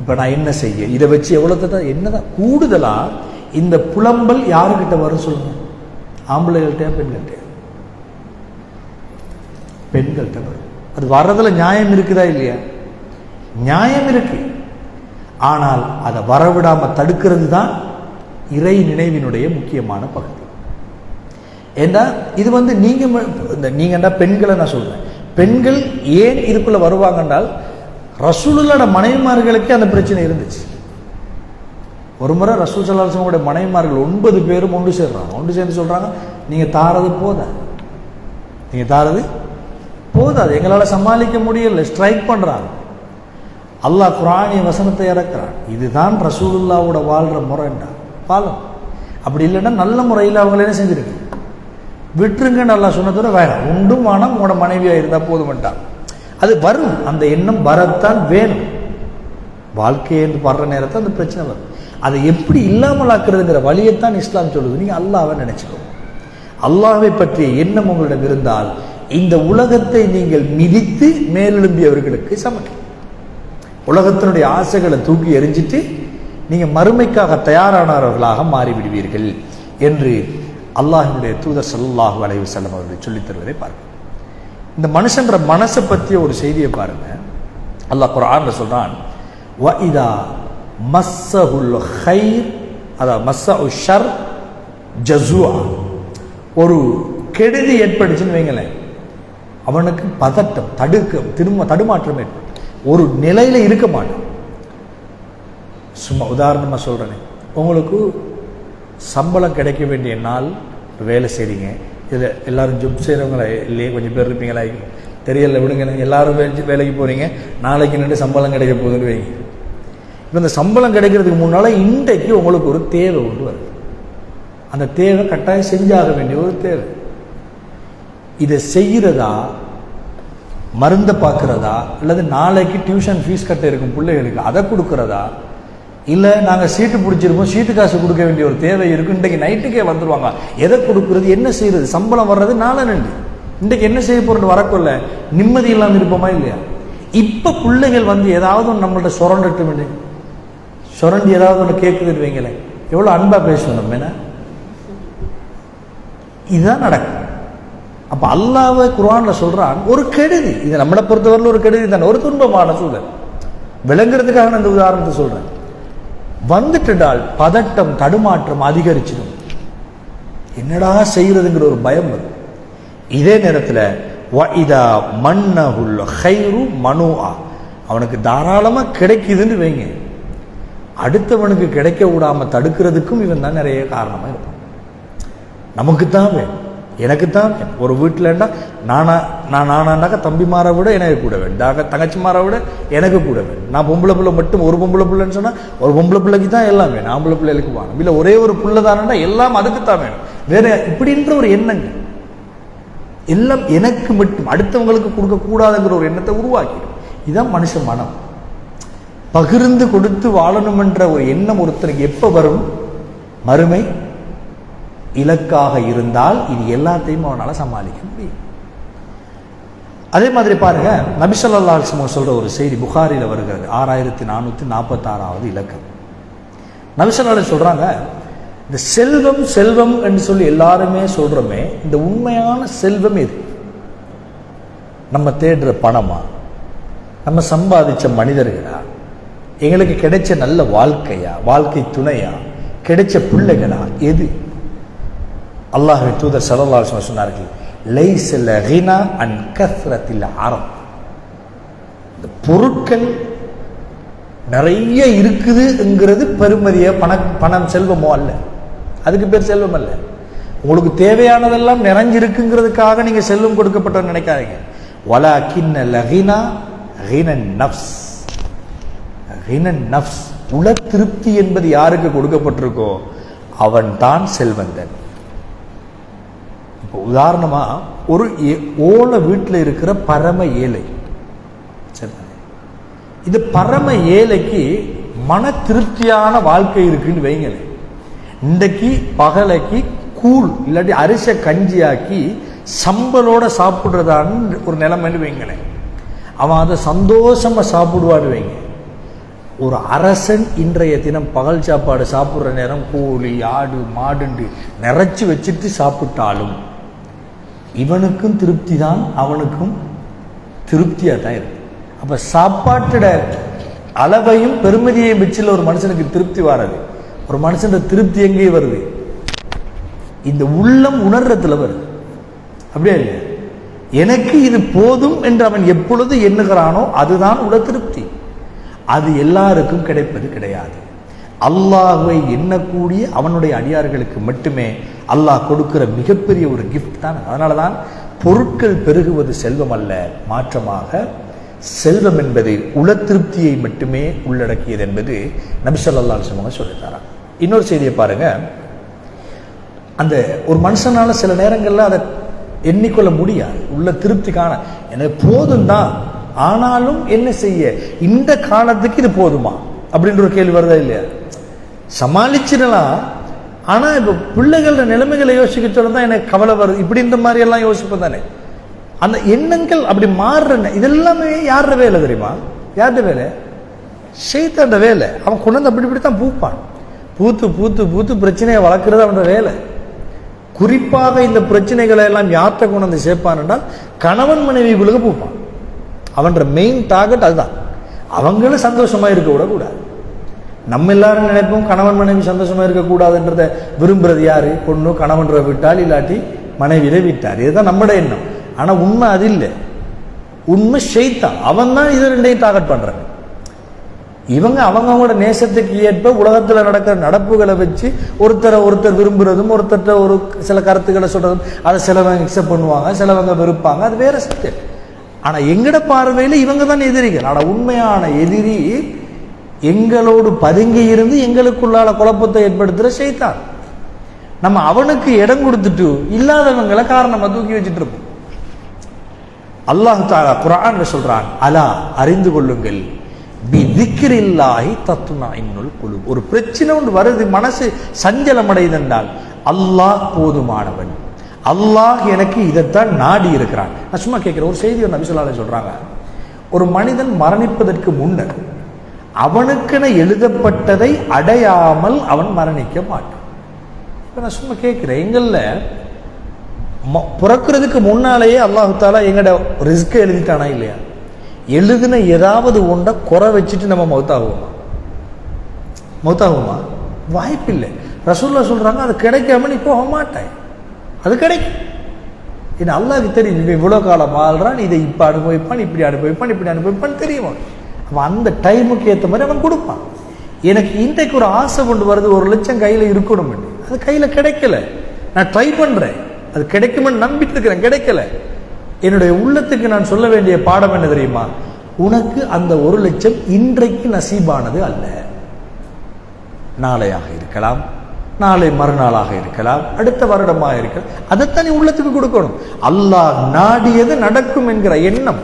இப்ப நான் என்ன செய்ய, இதை வச்சு எவ்வளவு என்னதான் கூடுதலா இந்த புலம்பல் யாருக்கிட்ட வரும் சொல்லுங்க? ஆம்பளைகள்கிட்ட, பெண்கள்கிட்ட? பெண்கள்கிட்ட வரும். அது வர்றதுல நியாயம் இருக்குதா இல்லையா? நியாயம் இருக்கு. ஆனால் அதை வரவிடாம தடுக்கிறது தான் இறை நினைவினுடைய முக்கியமான பகுதி. ஏன்னா இது நீங்க பெண்களை நான் சொல்றேன், பெண்கள் ஏன் இதுக்குள்ள வருவாங்க என்றால், ரசூலுல்லாஹ்வோட மனைவிமார்களுக்கே அந்த பிரச்சனை இருந்துச்சு. ஒரு முறை ரசூல் ஸல்லல்லாஹு அலைஹி வஸல்லம் மனைவிமார்கள் 9 பேரும் ஒன்று சேர்றாங்க. ஒன்று சேர்ந்து சொல்றாங்க, நீங்க தாரது போதாது, எங்களால் சமாளிக்க முடியல, ஸ்ட்ரைக் பண்றாங்க. அல்லாஹ் குர்ஆனிய வசனத்தை இறக்குறான், இதுதான் ரசூலுல்லாஹ்வோட வாழ்ற முறைண்டா பாலம். அப்படி இல்லைன்னா நல்ல முறையில் அவங்கள என்ன செஞ்சிருக்கு, விட்டுருங்கன்னு அல்லாஹ் சொன்னதோட வேணாம், உண்டும் வானம் உங்களோட மனைவியா இருந்தா போதுமென்றான். அது வரும், அந்த எண்ணம் வரத்தான் வேணும். வாழ்க்கையை படுற நேரத்தை அந்த பிரச்சனை வரும். அதை எப்படி இல்லாமல் ஆக்குறதுங்கிற வழியைத்தான் இஸ்லாம் சொல்லுது. நீங்க அல்லாஹ்வை நினைச்சுக்கோ. அல்லாஹ்வை பற்றிய எண்ணம் உங்களிடம் இருந்தால் இந்த உலகத்தை நீங்கள் மிதித்து மேலெழும்பியவர்களுக்கு சமம். உலகத்தினுடைய ஆசைகளை தூக்கி எறிஞ்சிட்டு நீங்க மறுமைக்காக தயாரானவர்களாக மாறிவிடுவீர்கள் என்று அல்லாஹ்வுடைய தூதர் ஸல்லல்லாஹு அலைஹி வஸல்லம் அவர்கள் சொல்லித் தருவதை பார்க்க. இந்த மனுஷன்ற மனசை பற்றிய ஒரு செய்தியை பாருங்க. அல்லாஹ் குர்ஆன்ல சொல்றான், வ இதா மஸ்ஸஹுல் கைர், அதாவது மஸ்ஸஹு ஷர் ஜஸூஆ. ஒரு கெடுதி ஏற்பட்டுச்சுன்னு வைங்களேன், அவனுக்கு பதட்டம், தடுமாற்றம் ஏற்படும், ஒரு நிலையில இருக்க மாட்டான். சும்மா உதாரணமா சொல்றேன், உங்களுக்கு சம்பளம் கிடைக்க வேண்டிய நாள், வேலை செய்றீங்க, இதில் எல்லாரும் ஜாப் செய்கிறவங்களா இல்லையே, கொஞ்சம் பேர் இருப்பீங்களா, தெரியல, விடுங்க, எல்லாரும் வேலைக்கு போறீங்க, நாளைக்கு நின்று சம்பளம் கிடைக்க போகுதுன்னு வைங்க. இப்போ இந்த சம்பளம் கிடைக்கிறதுக்கு முன்னால் இன்றைக்கு உங்களுக்கு ஒரு தேவை ஒன்று வருது. அந்த தேவை கட்டாயம் செஞ்சாக வேண்டிய ஒரு தேவை. இதை செய்கிறதா, மருந்தை பார்க்குறதா, அல்லது நாளைக்கு டியூஷன் ஃபீஸ் கட்ட இருக்கும் பிள்ளைகளுக்கு அதை கொடுக்குறதா, இல்லை நாங்கள் சீட்டு பிடிச்சிருப்போம், சீட்டு காசு கொடுக்க வேண்டிய ஒரு தேவை இருக்கும், இன்றைக்கு நைட்டுக்கே வந்துடுவாங்க, எதை கொடுக்குறது, என்ன செய்யறது, சம்பளம் வர்றது நாளை நண்டு, இன்றைக்கு என்ன செய்ய போறது வரக்குள்ள நிம்மதி இல்லாமல் இருப்போமா இல்லையா? இப்போ பிள்ளைகள் ஏதாவது ஒன்று நம்மள்ட்ட சுரண்டி ஏதாவது ஒன்று கேட்குதுன்னு வைங்களேன், எவ்வளோ அன்பா பேசணும் நம்ம, என்ன இதுதான் நடக்கும். அப்ப அல்லாஹ்வை குர்ஆன்ல சொல்றான், ஒரு கெடுதி, இது நம்மளை பொறுத்தவரையில் ஒரு கெடுதி தானே, ஒரு துன்பமான சூழல். விளங்குறதுக்காக நான் இந்த உதாரணத்தை சொல்றேன். வந்துட்டால் பதட்டம், தடுமாற்றம் அதிகரிச்சிடும், என்னடா செய்யறதுங்கிற ஒரு பயம் வரும். இதே நேரத்தில் வஇதா மன்னஹுல் கைரு மனுஆ, அவனுக்கு தாராளமா கிடைக்குதுன்னு வைங்க, அடுத்தவனுக்கு கிடைக்க விடாம தடுக்கிறதுக்கும் இவன் தான் நிறைய காரணமா இருப்பான். நமக்கு தான் வேணும், எனக்குத்தான் ஒரு வீட்டில்ண்டா நானாண்டாக்க தம்பிமாரை விட எனக்கு கூட வேண்டாம், தங்கச்சிமாரை விட எனக்கு கூட வேணும். நான் பொம்பளை பிள்ளை மட்டும் ஒரு பொம்பளை பிள்ளைன்னு சொன்னால் ஒரு பொம்பளை பிள்ளைக்கு தான் எல்லாம் வேணும், ஆம்பளை பிள்ளைகளுக்கு வேணும். இல்லை ஒரே ஒரு பிள்ளை தானண்டா எல்லாம் அதுக்குத்தான் வேணும். வேற இப்படின்ற ஒரு எண்ணங்கள் எல்லாம் எனக்கு மட்டும் அடுத்தவங்களுக்கு கொடுக்கக்கூடாதுங்கிற ஒரு எண்ணத்தை உருவாக்கிடும். இதுதான் மனுஷ மனம். பகிர்ந்து கொடுத்து வாழணும் என்ற ஒரு எண்ணம் ஒருத்தருக்கு எப்போ வரும்? மறுமை இலக்காக இருந்தால் இது எல்லாத்தையும் அவனால் சமாளிக்க முடியும். அதே மாதிரி பாருங்க, நபி ஸல்லல்லாஹு அலைஹி வஸல்லம் சொல்ற ஒரு செய்தி புகாரியில் வருகிறது, 6446வது இலக்கம். நபி ஸல்லல்லாஹு அலைஹி சொல்றாங்க, இந்த செல்வம் செல்வம் என்று சொல்லி எல்லாருமே சொல்றோமே, இந்த உண்மையான செல்வம் எது? நம்ம தேடுற பணமா, நம்ம சம்பாதிச்ச மனிதர்களா, எங்களுக்கு கிடைச்ச நல்ல வாழ்க்கையா, வாழ்க்கை துணையா, கிடைச்ச பிள்ளைகளா, எது? அல்லாஹ்வின் தூதர் ஸல்லல்லாஹு அலைஹி வஸல்லம் சொன்னார்கள், லைஸல் கினா அன் கஸ்ரத்தில் அரப். இந்த பொருட்கள் நிறைய இருக்குதுங்கிறது பெருமதிய பணம் செல்வமோ அல்ல, அதுக்கு பேர் செல்வம் அல்ல. உங்களுக்கு தேவையானதெல்லாம் நிறைஞ்சிருக்குங்கிறதுக்காக நீங்க செல்வம் கொடுக்கப்பட்ட நினைக்காதீங்க. வலாகின்னல் கினா கினன் நஃப்ஸ். கினன் நஃப்ஸ், உள திருப்தி என்பது யாருக்கு கொடுக்கப்பட்டிருக்கோ அவன் தான் செல்வந்தன். இப்போ உதாரணமா ஒரு ஓலை வீட்டில் இருக்கிற பரம ஏழை, இது பரம ஏழைக்கு மன திருப்தியான வாழ்க்கை இருக்குன்னு வைங்களேன். இன்றைக்கு பகலைக்கு கூழ் இல்லாட்டி அரிசை கஞ்சியாக்கி சம்பலோட சாப்பிடுறதான்னு ஒரு நிலைமைன்னு வைங்களேன். அவன் அதை சந்தோஷமா சாப்பிடுவான்னு வைங்க. ஒரு அரசன் இன்றைய தினம் பகல் சாப்பாடு சாப்பிட்ற நேரம் கோழி ஆடு மாடுண்டு நிறைச்சி வச்சுட்டு சாப்பிட்டாலும் இவனுக்கும் திருப்தி தான், அவனுக்கும் திருப்தியாக தான் இருக்கு. அப்போ சாப்பாட்டோட அளவையும் பெருமதியையும் வச்சுல ஒரு மனுஷனுக்கு திருப்தி வராது. ஒரு மனுஷன் திருப்தி எங்கேயே வருது? இந்த உள்ளம் உணர்றதுல வருது. அப்படியே இல்லையா? எனக்கு இது போதும் என்று அவன் எப்பொழுது எண்ணுகிறானோ அதுதான் உள்ள திருப்தி. அது எல்லாருக்கும் கிடைப்பது கிடையாது. அல்லாஹ்வை எண்ணக்கூடிய அவனுடைய அடியார்களுக்கு மட்டுமே அல்லாஹ் கொடுக்கிற மிகப்பெரிய ஒரு கிஃப்ட் தான். அதனால தான் பொருட்கள் பெருகுவது செல்வம் அல்ல, மாற்றமாக செல்வம் என்பது உள திருப்தியை மட்டுமே உள்ளடக்கியது என்பது நபி ஸல்லல்லாஹு அலைஹி வஸல்லம் சொல்லித்தாராம். இன்னொரு செய்தியை பாருங்க, அந்த ஒரு மனுஷனால சில நேரங்களில் அதை எண்ணிக்கொள்ள முடியாது, உள்ள திருப்தி காண எனக்கு போதும் தான், ஆனாலும் என்ன செய்ய, இந்த காலத்துக்கு இது போதுமா அப்படின்ற ஒரு கேள்வி வருதா இல்லையா? சமாளிச்சிடலாம், ஆனா இப்ப பிள்ளைகளோட நிலைமைகளை யோசிக்க சொல்லதான் எனக்கு கவலை வருது, இப்படி இந்த மாதிரி எல்லாம் யோசிப்போம் தானே. அந்த எண்ணங்கள் அப்படி மாறுற இதெல்லாமே யார வேலை தெரியுமா? யார்ட வேலை? ஷைத்தான்ட வேலை. அவன் கொண்டு வந்து அப்படி இப்படித்தான் பூப்பான். பூத்து பூத்து பூத்து பிரச்சனையை வளர்க்கறது அவனோட வேலை. குறிப்பாக இந்த பிரச்சனைகளை எல்லாம் யார்கிட்ட கொண்டு வந்து சேர்ப்பான் என்றால் கணவன் மனைவிக்குள்ள பூப்பான். அவன்ற மெயின் டார்கெட் அதுதான். அவங்களும் சந்தோஷமா இருக்க விடக்கூடாது. நம்ம எல்லாரும் நினைப்போம் கணவன் மனைவி சந்தோஷமா இருக்கக்கூடாதுன்றத விரும்புறது யாரு? பொண்ணு கணவன்ற விட்டால் இல்லாட்டி மனைவியில விட்டார், இதுதான் நம்மட எண்ணம். ஆனா உண்மை அது இல்லை. உண்மை ஷைத்தான். அவன் தான் இது ரெண்டையும் டார்கெட் பண்றாங்க. இவங்க அவங்களோட நேசத்துக்கு ஏற்ப உலகத்துல நடக்கிற நடப்புகளை வச்சு ஒருத்தர் விரும்புறதும் ஒருத்தர் ஒரு சில கருத்துக்களை சொல்றதும் அதை சிலவங்க அக்செப்ட் பண்ணுவாங்க, சிலவங்க வெறுப்பாங்க, அது வேற சப்ஜெக்ட். ஆனா எங்கட பார்வையில இவங்க தான் எதிரிகள். ஆனா உண்மையான எதிரி எங்களோடு பதுங்கி இருந்து எங்களுக்குள்ளால குழப்பத்தை ஏற்படுத்துற ஷைத்தான். நம்ம அவனுக்கு இடம் கொடுத்துட்டு இல்லாதவங்களை காரணமா தூக்கி வச்சுட்டு இருப்போம். அல்லாஹ் தஆலா குர்ஆன்ல சொல்றான், அலா அறிந்து கொள்ளுங்கள், பிதிக்ரில்லாஹி தத்மஇன்னுல் குலூப். ஒரு பிரச்சனை ஒன்று வருது, மனசு சஞ்சலம் அடைதென்றால் அல்லாஹ் போதுமானவன், அல்லாஹ் எனக்கு இதைத்தான் நாடி இருக்கிறான். நான் சும்மா கேட்கிறேன், ஒரு செய்தி நபி ஸல்லல்லாஹு அலைஹி சொல்றாங்க, ஒரு மனிதன் மரணிப்பதற்கு முன்னர் அவனுக்கென எழுதப்பட்டதை அடையாமல் அவன் மரணிக்க மாட்டான். இப்ப நான் சும்மா கேட்கிறேன், எங்கள்ல பிறக்கிறதுக்கு முன்னாலேயே அல்லாஹ் தஆலா எங்கட ரிஸ்க் எழுதிட்டானா இல்லையா? எழுதின ஏதாவது ஒன்றை குறை வச்சுட்டு நம்ம மௌத்தாகுமா? வாய்ப்பு இல்லை. ரசூலுல்லாஹ் சொல்றாங்க, அது கிடைக்காம நீ போக மாட்டாய், அது கிடைக்கும். ஏன்னா அல்லாஹ்க்கு தெரியும் இவ்வளோ காலம் வாழ்றான், இதை இப்ப அனுபவிப்பான், இப்படி அனுபவிப்பான் தெரியும். அவன் அந்த டைமுக்கு ஏற்ற மாதிரி அவன் கொடுப்பான். எனக்கு இன்றைக்கு ஒரு ஆசை கொண்டு வருது, 1 லட்சம் கையில் இருக்கணும், அது கையில் கிடைக்கல, நான் ட்ரை பண்றேன், அது கிடைக்குமென்னு நம்பிட்டு இருக்கிறேன், கிடைக்கல. என்னுடைய உள்ளத்துக்கு நான் சொல்ல வேண்டிய பாடம் என்ன தெரியுமா? உனக்கு அந்த 1 லட்சம் இன்றைக்கு நசீபானது அல்ல. நாளையாக இருக்கலாம், நாளை மறுநாளாக இருக்கலாம், அடுத்த வருடமாக இருக்கலாம். அதைத்தான் நீ உள்ளத்துக்கு கொடுக்கணும். அல்லாஹ் நாடியது நடக்கும் என்கிற எண்ணம்,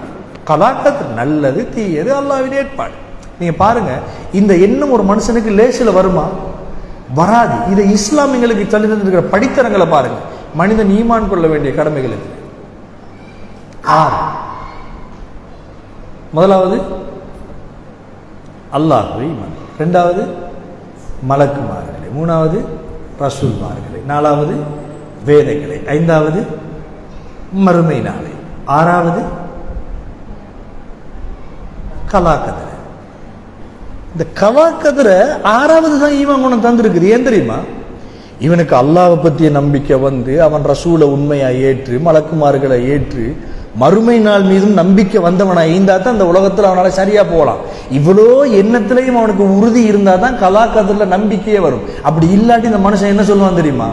கலாக்கத்து, நல்லது தீயது அல்லாஹ்வின் ஏற்பாடு. நீங்க பாருங்க, இந்த எண்ணம் ஒரு மனுஷனுக்கு லேசில் வருமா? வராது. இதை இஸ்லாம் எங்களுக்கு சொல்லி தந்திருக்கிற படித்தரங்களை பாருங்க. மனிதன் ஈமான் கொள்ள வேண்டிய கடமைகள் இருக்கு. 6. முதலாவது அல்லாஹ்வை ஈமான், 2வது மலக்குமார்களை, 3வது ரசூல்மார்களை, 4வது வேதங்களை, 5வது மறுமை நாளை, 6வது கலாக்கதிர. இந்த கலாக்கதிர 6வது தான் ஈமான் குணம் தந்திருக்குது. ஏன் தெரியுமா? இவனுக்கு அல்லாஹ்வை பற்றிய நம்பிக்கை வந்து அவன் ரசூலை உண்மையா ஏற்று மலக்குமார்களை ஏற்று மறுமை நாள் மீதும் நம்பிக்கை வந்தவனா இருந்தா தான் அந்த உலகத்தில் அவனால சரியா போகலாம். இவ்வளோ எண்ணத்திலையும் அவனுக்கு உறுதி இருந்தா தான் கலாக்கதிரில் நம்பிக்கையே வரும். அப்படி இல்லாட்டி இந்த மனுஷன் என்ன சொல்லுவான் தெரியுமா?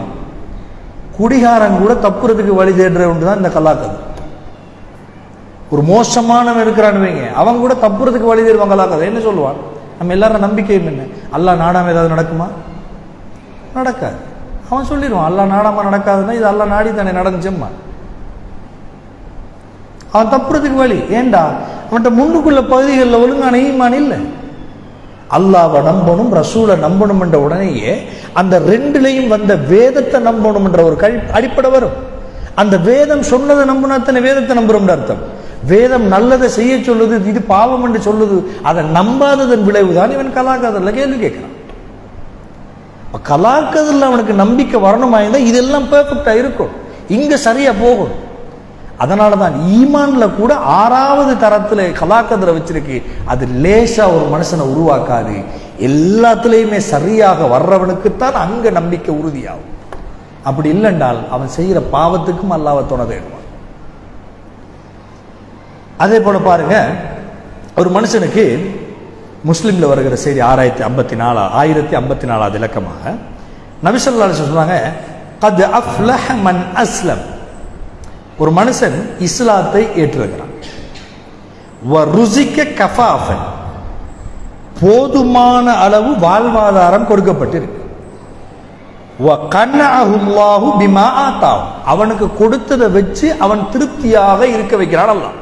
குடிகாரன் கூட தப்புறதுக்கு வழி தேடுறவன் தான் இந்த கலாக்கதிர். ஒரு மோசமானவன் இருக்கிறான்னு வைங்க, அவன் கூட தப்புறதுக்கு வழி தேடுவான் கலாக்கதிர். என்ன சொல்லுவான்? நம்ம எல்லாரும் நம்பிக்கையும் என்ன, அல்லாஹ் நாடாம ஏதாவது நடக்குமா? நடக்காது. அவன் சொல்லிடுவான், அல்லாஹ் நாடாம நடக்காதுன்னா இது அல்லாஹ் நாடி தானே நடந்துச்சம்மா. அவன் தப்புறதுக்கு வழி. ஏண்டா அவன்கிட்ட முன்னுக்குள்ள பகுதிகளில் ஒழுங்கான ஈமான் இல்லை. அல்லாஹ்வை நம்பணும், ரசூலை நம்பணும் என்ற உடனேயே அந்த 2லையும் வந்த வேதத்தை நம்பணும் என்ற ஒரு அடிப்படை வரும். அந்த வேதம் சொன்னதை நம்பினா அத்தனை வேதத்தை நம்புறோம்னு அர்த்தம். வேதம் நல்லதை செய்ய சொல்லுது, இது பாவம் என்று சொல்லுது, அதை நம்பாததன் விளைவுதான் இவன் கலாக்கதிரில் கேள்வி கேட்கிறான். கலாக்கதிரில் அவனுக்கு நம்பிக்கை வரணுமா இருந்தால் இதெல்லாம் பெர்ஃபெக்டா இருக்கும், இங்க சரியா போகும். அதனாலதான் ஈமான்ல கூட 6வது தரத்துல கலாக்கதிரை வச்சிருக்கு. அது லேசா ஒரு மனுஷனை உருவாக்காது. எல்லாத்துலயுமே சரியாக வர்றவனுக்குத்தான் அங்க நம்பிக்கை உறுதியாகும். அப்படி இல்லைன்றால் அவன் செய்யற பாவத்துக்கும் அல்லாஹ்வை துணை தேடுவான். அதே போல பாருங்க, ஒரு மனுஷனுக்கு முஸ்லிம்ல வருகிற செய்தி 1054வது இலக்கமாக நபி ஸல்லல்லாஹு அலைஹி வஸல்லம் சொன்னாங்க, கத் அஃப்லஹ மன் அஸ்லம். ஒரு மனுஷன் இஸ்லாத்தை ஏற்றிருக்கிறான். போதுமான அளவு வாழ்வாதாரம் கொடுக்கப்பட்டிருக்கு. அவனுக்கு கொடுத்ததை வச்சு அவன் திருப்தியாக இருக்க வைக்கிறான் அல்லாஹ்.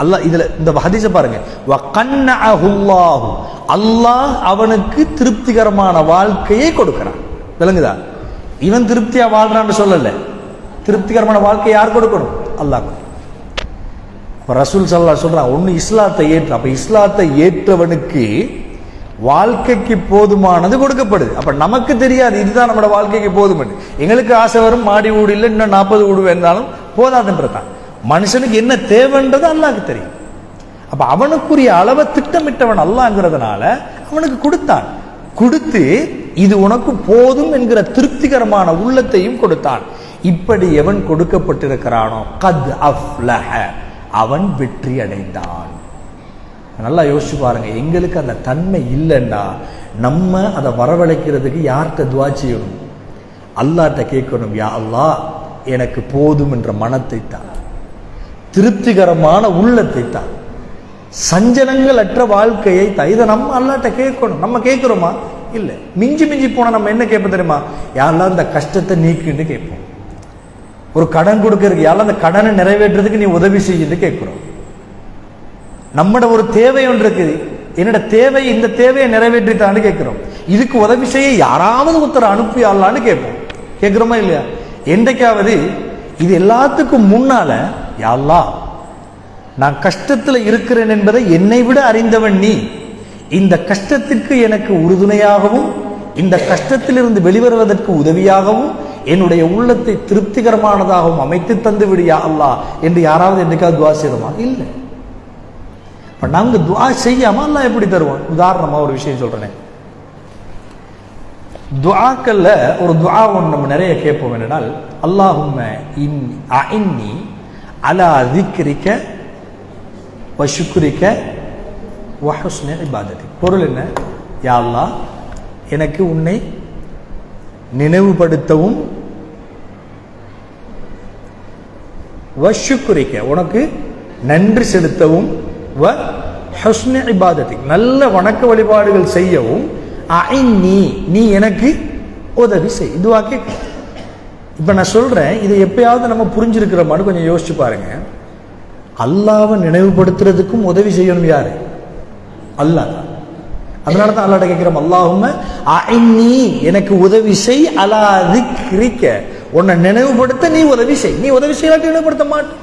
அல்லாஹ் இதுல இந்த ஹதீஸ பாருங்க, அல்லாஹ் அவனுக்கு திருப்திகரமான வாழ்க்கையை கொடுக்கிறான். விளங்குதா? இவன் திருப்தியா வாழ்றான்னு சொல்லல, திருப்திகரமான வாழ்க்கை யார் கொடுக்கணும்? அல்லாஹ். ரசூல் ஸல்லல்லாஹு அலைஹி சொல்றான், ஒன்னு இஸ்லாத்தை ஏற்று. அப்ப இஸ்லாத்தை ஏற்றவனுக்கு வாழ்க்கைக்கு போதுமானது கொடுக்கப்படுது. அப்ப நமக்கு தெரியாது இதுதான் நம்மளோட வாழ்க்கைக்கு போதும். எங்களுக்கு ஆசை வரும், மாடி வீடு இல்லை, இன்னும் 40 வீடு வேண்டாலும் போதாதுன்றதான். மனுஷனுக்கு என்ன தேவைன்றது அல்லாஹ்க்கு தெரியும். அப்ப அவனுக்குரிய அளவை திட்டமிட்டவன் அல்லாஹ்ங்கிறதுனால அவனுக்கு கொடுத்தான். கொடுத்து இது உனக்கு போதும் என்கிற திருப்திகரமான உள்ளத்தையும் கொடுத்தான். இப்படி எவன் கொடுக்கப்பட்டிருக்கிறானோ கத் அஃப்லஹ, அவன் வெற்றி அடைந்தான். நல்லா யோசிச்சு பாருங்க, எங்களுக்கு அந்த தன்மை இல்லைன்னா நம்ம அதை வரவழைக்கிறதுக்கு யார்கிட்ட துவா செய்யணும்? அல்லாஹ்ட்ட கேட்கணும், யா அல்லாஹ் எனக்கு போதும் என்ற மனத்தை தான், திருப்திகரமான உள்ளத்தை தான், சஞ்சலங்கள் அற்ற வாழ்க்கையை தான். இதை நம்ம அல்லாஹ்ட்ட கேட்கணும். நம்ம கேட்கிறோமா? இல்லை. மிஞ்சி மிஞ்சி போனா நம்ம என்ன கேட்போம் தெரியுமா? யாரெல்லாம் இந்த கஷ்டத்தை நீக்குன்னு கேட்போம். ஒரு கடன் கொடுக்கறதுக்கு யாரெல்லாம் அந்த கடனை நிறைவேற்றுறதுக்கு நீ உதவி செய்யுன்னு கேட்கிறோம். நம்மட ஒரு தேவை ஒன்று இருக்குது, என்னோட தேவை இந்த தேவையை நிறைவேற்றித்தான்னு கேட்கிறோம். இதுக்கு உதவி செய்ய யாராவது ஒருத்தர் அனுப்பி ஆளான்னு கேட்போம். கேட்கிறோமா இல்லையா? என்றைக்காவது இது எல்லாத்துக்கும் முன்னால யா அல்லாஹ் நான் கஷ்டத்துல இருக்கிறேன் என்பதை என்னை விட அறிந்தவன் நீ, இந்த கஷ்டத்திற்கு எனக்கு உறுதுணையாகவும் இந்த கஷ்டத்திலிருந்து வெளிவருவதற்கு உதவியாகவும் என்னுடைய உள்ளத்தை திருப்திகரமானதாகவும் அமைத்து தந்து விடியா அல்லாஹ் என்று யாராவது என்னைக்காவது துவா செய்யணுமா? இல்லை. இப்ப நாங்க துவா செய்யாம அல்லாஹ் எப்படி தருவான்? உதாரணமா ஒரு விஷயம் சொல்றேன். துஆக்கல்ல ஒரு துஆ ஒன்று நம்ம நிறைய கேட்போம். என்னனால் அல்லாஹும்ம இன்னி அலா திக்ரிக வ ஷுக்ரிக வ ஹுஸ்னி இபாததி. பொருள் என்ன? யா அல்லாஹ் எனக்கு உன்னை நினைவுபடுத்தவும் வஷுக்குரிக்க உனக்கு நன்றி செலுத்தவும், வ ஹுஸ்னி இபாதத்தி நல்ல வணக்க வழிபாடுகள் செய்யவும், நீ எனக்கு உதவி செய். இதுவா கேட்க. இப்ப நான் சொல்றேன், இதை எப்பயாவது நம்ம புரிஞ்சிருக்கிற மாதிரி கொஞ்சம் யோசிச்சு பாருங்க. அல்லாஹ்வை நினைவுபடுத்துறதுக்கும் உதவி செய்யணும் யாரு? அல்லாஹ். அதனால தான் அல்லாஹ்ட்ட கேட்கிறோம், அல்லாஹும்ம அஇன்னி எனக்கு உதவி செய், அலா திக்ரிக்க உன்னை நினைவுபடுத்த நீ உதவி செய். நீ உதவி செய்யாட்டி நினைவுபடுத்த மாட்டேன்.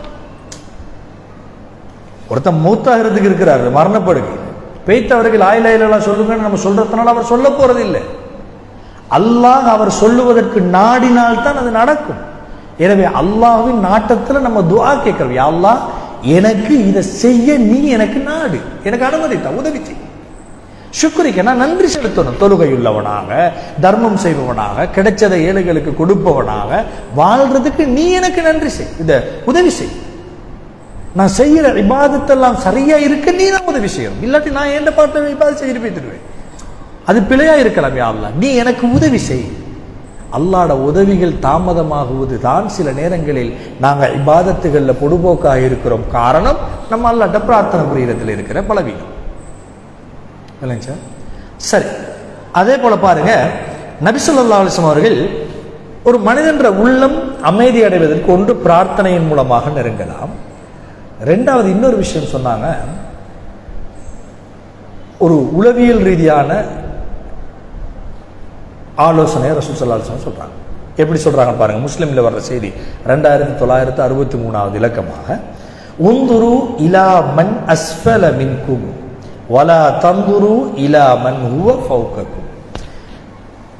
ஒருத்தன் மூத்தாகிறதுக்கு இருக்கிறாரு, மரணப்படுகை பேய்த்தவர்கள் ஆயிலாம் சொல்லுங்கன்னு நம்ம சொல்றதுனால அவர் சொல்ல போறது இல்லை. அல்லாஹ் அவர் சொல்லுவதற்கு நாடினால் தான் அது நடக்கும். எனவே அல்லாஹ்வின் நாட்டத்தில் நம்ம துஆ கேட்கிறோம், யா அல்லாஹ் எனக்கு இதை செய்ய நீ எனக்கு நாடு, எனக்கு அனுமதித்தா உதவி செய். சுக்ரிக்க நான் நன்றி செலுத்தணும். தொழுகையுள்ளவனாக, தர்மம் செய்பவனாக, கிடைச்சதை ஏழைகளுக்கு கொடுப்பவனாக வாழ்றதுக்கு நீ எனக்கு நன்றி செய், இத உதவி செய். நான் செய்யற இபாதத்தெல்லாம் சரியா இருக்க நீ தான் உதவி செய்யணும். இல்லாட்டி நான் எந்த பாட்டு இபாதத் செஞ்சுட்டு போய்த்துடுவேன். அது பிழையா இருக்கலாம். யா அல்லாஹ் நீ எனக்கு உதவி செய். அல்லாஹ்வோட உதவிகள் தாமதமாகுவது தான் சில நேரங்களில் நாங்கள் இபாதத்துகளில் பொடுபோக்காக இருக்கிறோம். காரணம் நம்ம அல்லாஹ்ட்ட பிரார்த்தனை புரியறதுல இருக்கிற பலவீனம். இல்லைங்க சார்? சரி, அதே போல பாருங்க, நபி ஸல்லல்லாஹு அலைஹி வஸல்லம் அவர்கள் ஒரு மனிதன்ற உள்ளம் அமைதி அடைவதற்கு ஒன்று பிரார்த்தனையின் மூலமாக நெருங்கலாம். ரெண்டாவது இன்னொரு விஷயம் சொன்னாங்க, ஒரு உளவியல் ரீதியான ஆலோசனை ரசூல் ஸல்லல்லாஹு அலைஹி வஸல்லம் சொல்றாங்க. எப்படி சொல்றாங்க பாருங்க, முஸ்லிம்ல வர்ற செய்தி 2963வது இலக்கமாக, உந்துரு இலா மன் அஸ்ஃபல மின்கும் வலா தந்துரு இலா மன் ஹுவ ஃபௌகக்கும்.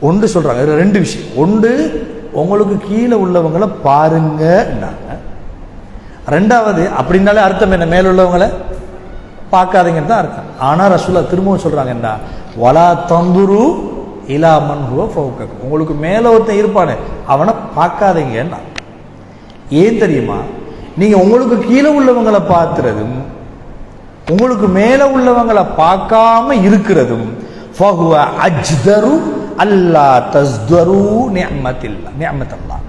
ஒன்று சொல்றாங்க, ரெண்டு விஷயம். ஒன்று உங்களுக்கு கீழே உள்ளவங்களை பாருங்கன்னாங்க. ரெண்டாவது அப்படின்னாலே அர்த்தம் என்ன? மேல உள்ளவங்களை பார்க்காதீங்கன்னு தான் அர்த்தம். ஆனா ரசூலுல்லாஹ் திரும்பவும் சொல்றாங்க என்ன? வலா தந்துரு இலா மன் ஹுவ ஃபௌகக்கும். உங்களுக்கு மேல ஒருத்தன் இருப்பானே அவனை பார்க்காதீங்கன்னா. ஏன் தெரியுமா? நீங்க உங்களுக்கு கீழே உள்ளவங்களை பார்க்கிறதும் உங்களுக்கு மேல உள்ளவங்களை பார்க்காம இருக்கிறதும் ஃபஹுவ அஜ்தரு அல்லா தஸ்தரு நிஅமத்தல்லாஹ்.